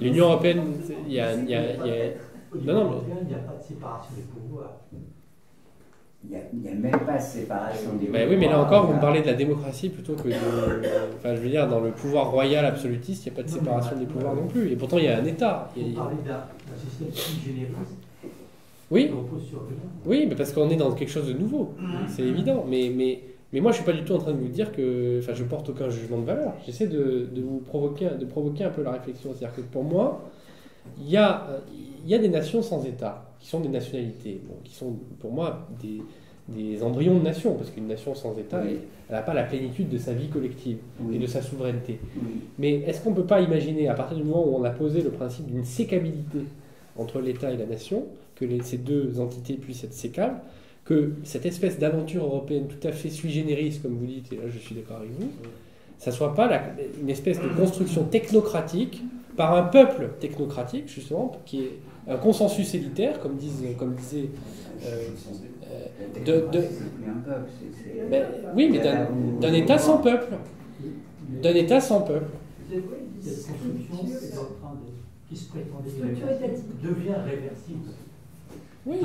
L'Union européenne, il y a... Au niveau Non, non, mais- européen, il n'y a pas de séparation des pouvoirs. Il n'y a même pas de séparation des Ben oui, mais là encore, vous me parlez de la démocratie plutôt que de... Enfin, je veux dire, dans le pouvoir royal absolutiste, il n'y a pas de séparation des pouvoirs non plus. Et pourtant, il y a un État. Vous parlez d'un système sui generis Oui, qui repose sur rien. oui, mais parce qu'on est dans quelque chose de nouveau. C'est évident. Mais moi, je suis pas du tout en train de vous dire que... Enfin, je porte aucun jugement de valeur. J'essaie de vous provoquer un peu la réflexion. C'est-à-dire que pour moi, il y a des nations sans État, qui sont des nationalités, bon, qui sont pour moi des embryons de nation, parce qu'une nation sans État, Oui. elle n'a pas la plénitude de sa vie collective Oui. et de sa souveraineté. Oui. Mais est-ce qu'on ne peut pas imaginer, à partir du moment où on a posé le principe d'une sécabilité entre l'État et la nation, que ces deux entités puissent être sécables, que cette espèce d'aventure européenne tout à fait sui generis, comme vous dites, et là je suis d'accord avec vous, ça ne soit pas une espèce de construction technocratique par un peuple technocratique, justement, qui est un consensus élitaire, comme disait C'est plus un peuple, c'est- ben, oui, mais d'un État sans peuple. D'un État sans peuple. Cette construction est en train qui se prétendait Structure étatique. devient réversible. Oui,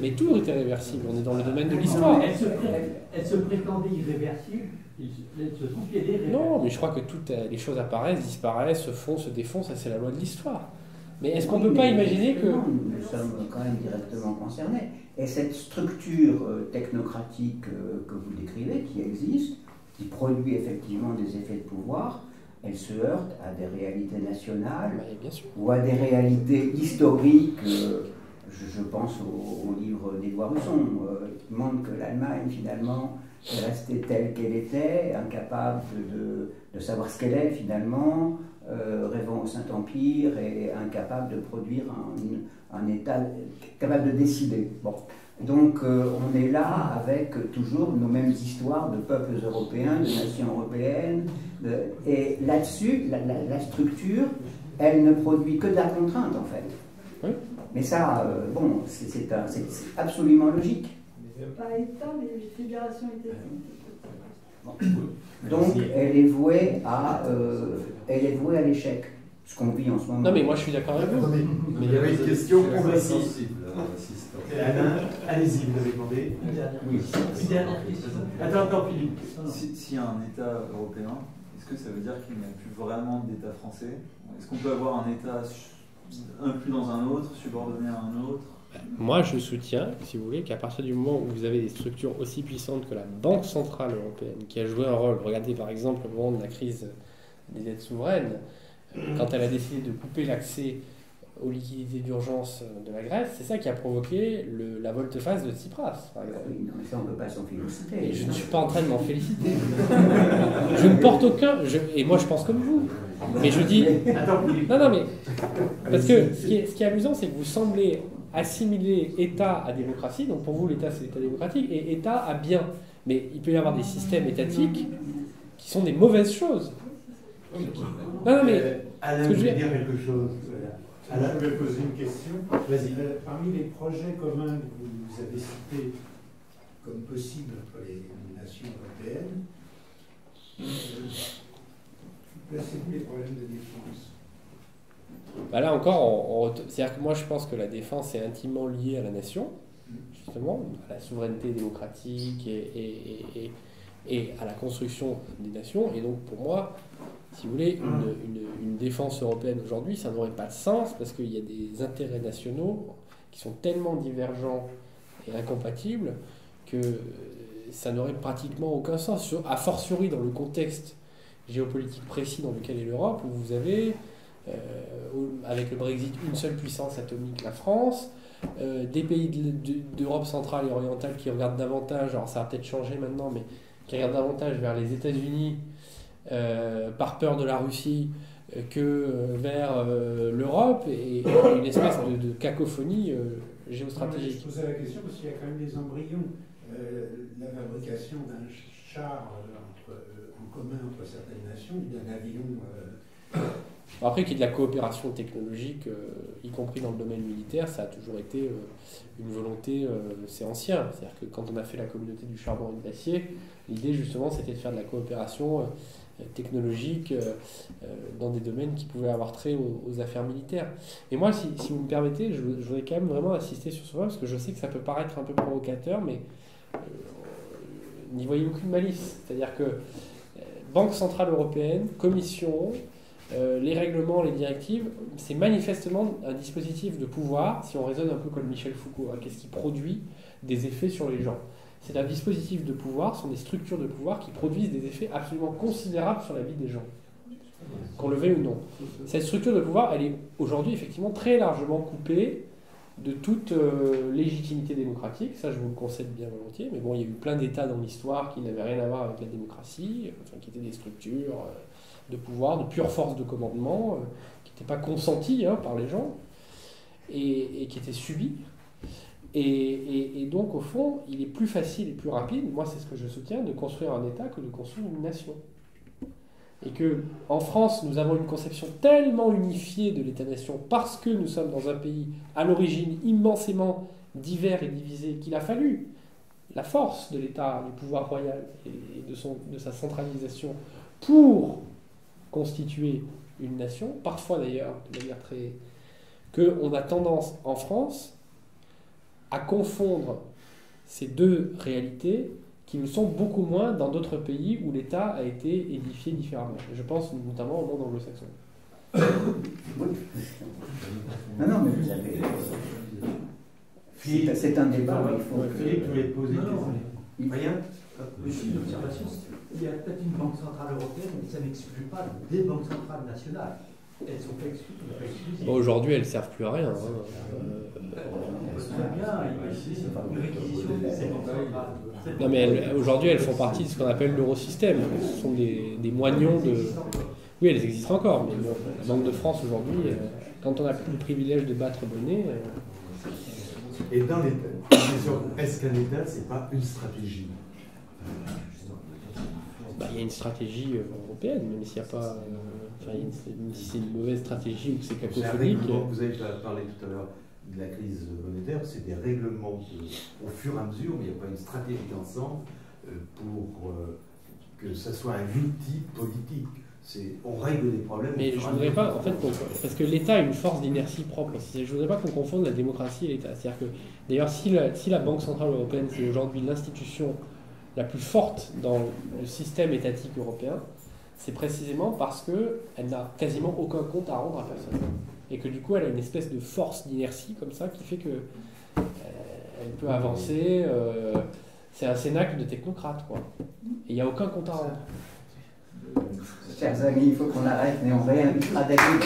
mais tout est réversible. On est dans le domaine de l'histoire. Elle se prétendait irréversible, elle se trouve qu'elle est réversible. Non, mais je crois que toutes les choses apparaissent, disparaissent, se font, se défont, ça c'est la loi de l'histoire. Mais est-ce qu'on ne peut pas imaginer que... Justement, nous sommes quand même directement concernés. Et cette structure technocratique que vous décrivez, qui existe, qui produit effectivement des effets de pouvoir, elle se heurte à des réalités nationales Bah, bien sûr. ou à des réalités historiques. Je pense au livre d'Édouard Husson, qui montre que l'Allemagne, finalement, est restée telle qu'elle était, incapable de savoir ce qu'elle est, finalement, rêvant au Saint-Empire et incapable de produire un État capable de décider. Bon. Donc on est là avec toujours nos mêmes histoires de peuples européens, de nations européennes, et là-dessus, la structure, elle ne produit que de la contrainte en fait. Oui. Mais ça, bon, c'est absolument logique. Pas État, mais fédération étatique. Bon. Donc elle est vouée à l'échec, ce qu'on vit en ce moment. Non, mais moi je suis d'accord avec vous. Mais il y avait une question pour pour le l'assistant. Alain, allez-y, vous avez demandé. Oui. Une dernière question. Attends, Philippe. S'il y a un État européen, est-ce que ça veut dire qu'il n'y a plus vraiment d'État français? Est-ce qu'on peut avoir un État inclus dans un autre, subordonné à un autre? Moi je soutiens, si vous voulez, qu'à partir du moment où vous avez des structures aussi puissantes que la Banque Centrale Européenne, qui a joué un rôle, regardez par exemple au moment de la crise des dettes souveraines, quand elle a décidé de couper l'accès aux liquidités d'urgence de la Grèce, c'est ça qui a provoqué la volte-face de Tsipras, par exemple. Oui, non, mais ça on ne peut pas s'en féliciter. Et je ne suis pas en train de m'en féliciter. Je ne porte aucun... et moi je pense comme vous. Mais je dis... Attends, Philippe. Non, mais... Parce que ce qui est amusant, c'est que vous semblez assimiler État à démocratie. Donc pour vous, l'État, c'est l'État démocratique. Et État à bien. Mais il peut y avoir des systèmes étatiques qui sont des mauvaises choses. Non, mais... Alain, Ce que vous je veux voulez dire quelque chose? Alors, je vais poser une question. Vas-y. Parmi les projets communs que vous avez cités comme possibles entre les nations européennes, placez-vous les problèmes de défense? Bah là encore, c'est-à-dire que moi je pense que la défense est intimement liée à la nation, justement, à la souveraineté démocratique et à la construction des nations. Et donc pour moi, si vous voulez, une défense européenne aujourd'hui, ça n'aurait pas de sens parce qu'il y a des intérêts nationaux qui sont tellement divergents et incompatibles que ça n'aurait pratiquement aucun sens. A fortiori dans le contexte géopolitique précis dans lequel est l'Europe, où vous avez, avec le Brexit, une seule puissance atomique, la France, des pays d'Europe centrale et orientale qui regardent davantage, alors ça va peut-être changer maintenant, mais qui regardent davantage vers les États-Unis par peur de la Russie que vers l'Europe, et une espèce de cacophonie géostratégique. Je posais la question parce qu'il y a quand même des embryons. La fabrication d'un char en commun entre certaines nations, d'un avion. Après, qu'il y ait de la coopération technologique, y compris dans le domaine militaire, ça a toujours été une volonté, c'est ancien. C'est-à-dire que quand on a fait la communauté du charbon et de l'acier, l'idée justement c'était de faire de la coopération technologiques dans des domaines qui pouvaient avoir trait aux affaires militaires. Et moi, si vous me permettez, je voudrais quand même vraiment insister sur ce point, parce que je sais que ça peut paraître un peu provocateur, mais n'y voyez aucune malice. C'est-à-dire que Banque Centrale Européenne, Commission, les règlements, les directives, c'est manifestement un dispositif de pouvoir, si on raisonne un peu comme Michel Foucault, hein, qu'est-ce qui produit des effets sur les gens. C'est un dispositif de pouvoir, ce sont des structures de pouvoir qui produisent des effets absolument considérables sur la vie des gens, qu'on le veuille ou non. Cette structure de pouvoir, elle est aujourd'hui effectivement très largement coupée de toute légitimité démocratique, ça je vous le concède bien volontiers, mais bon, il y a eu plein d'États dans l'histoire qui n'avaient rien à voir avec la démocratie, enfin, qui étaient des structures de pouvoir, de pure force de commandement, qui n'étaient pas consenties par les gens, et qui étaient subies. Et donc, au fond, il est plus facile et plus rapide, moi c'est ce que je soutiens, de construire un État que de construire une nation. Et que en France, nous avons une conception tellement unifiée de l'État-nation parce que nous sommes dans un pays à l'origine immensément divers et divisé, qu'il a fallu la force de l'État, du pouvoir royal et de sa centralisation pour constituer une nation, parfois d'ailleurs, de manière très... qu'on a tendance en France à confondre ces deux réalités qui le sont beaucoup moins dans d'autres pays où l'État a été édifié différemment. Je pense notamment au monde anglo-saxon. Non, mais vous avez... C'est un débat. Philippe, tu voulais te poser une question. Rien. Juste une observation. Il y a peut-être une banque centrale européenne, mais ça n'exclut pas des banques centrales nationales. Elles sont pas exclusives. Bon, aujourd'hui, elles ne servent plus à rien. Très bien, une réquisition des banques centrales. Non, mais aujourd'hui, elles font partie de ce qu'on appelle l'eurosystème. Ce sont des moignons de... Oui, elles existent encore, mais bon, la Banque de France, aujourd'hui, quand on a plus le privilège de battre monnaie... Et dans l'État, est-ce qu'un État, c'est pas une stratégie? Il y a une stratégie européenne, même s'il n'y a pas... même si c'est une mauvaise stratégie ou que c'est cacophonique... Vous avez parlé tout à l'heure de la crise monétaire, c'est des règlements au fur et à mesure, mais il n'y a pas une stratégie d'ensemble pour que ça soit un outil politique. On règle des problèmes. Mais je ne voudrais pas, en fait, parce que l'État a une force d'inertie propre. Je ne voudrais pas qu'on confonde la démocratie et l'État. C'est-à-dire que, d'ailleurs, si la Banque Centrale Européenne, c'est aujourd'hui l'institution la plus forte dans le système étatique européen, c'est précisément parce qu'elle n'a quasiment aucun compte à rendre à personne. Et que du coup, elle a une espèce de force d'inertie comme ça qui fait qu'elle peut avancer. C'est un cénacle de technocrates, quoi. Et il n'y a aucun compte à rendre. Chers amis, il faut qu'on arrête, mais on réinvitera David.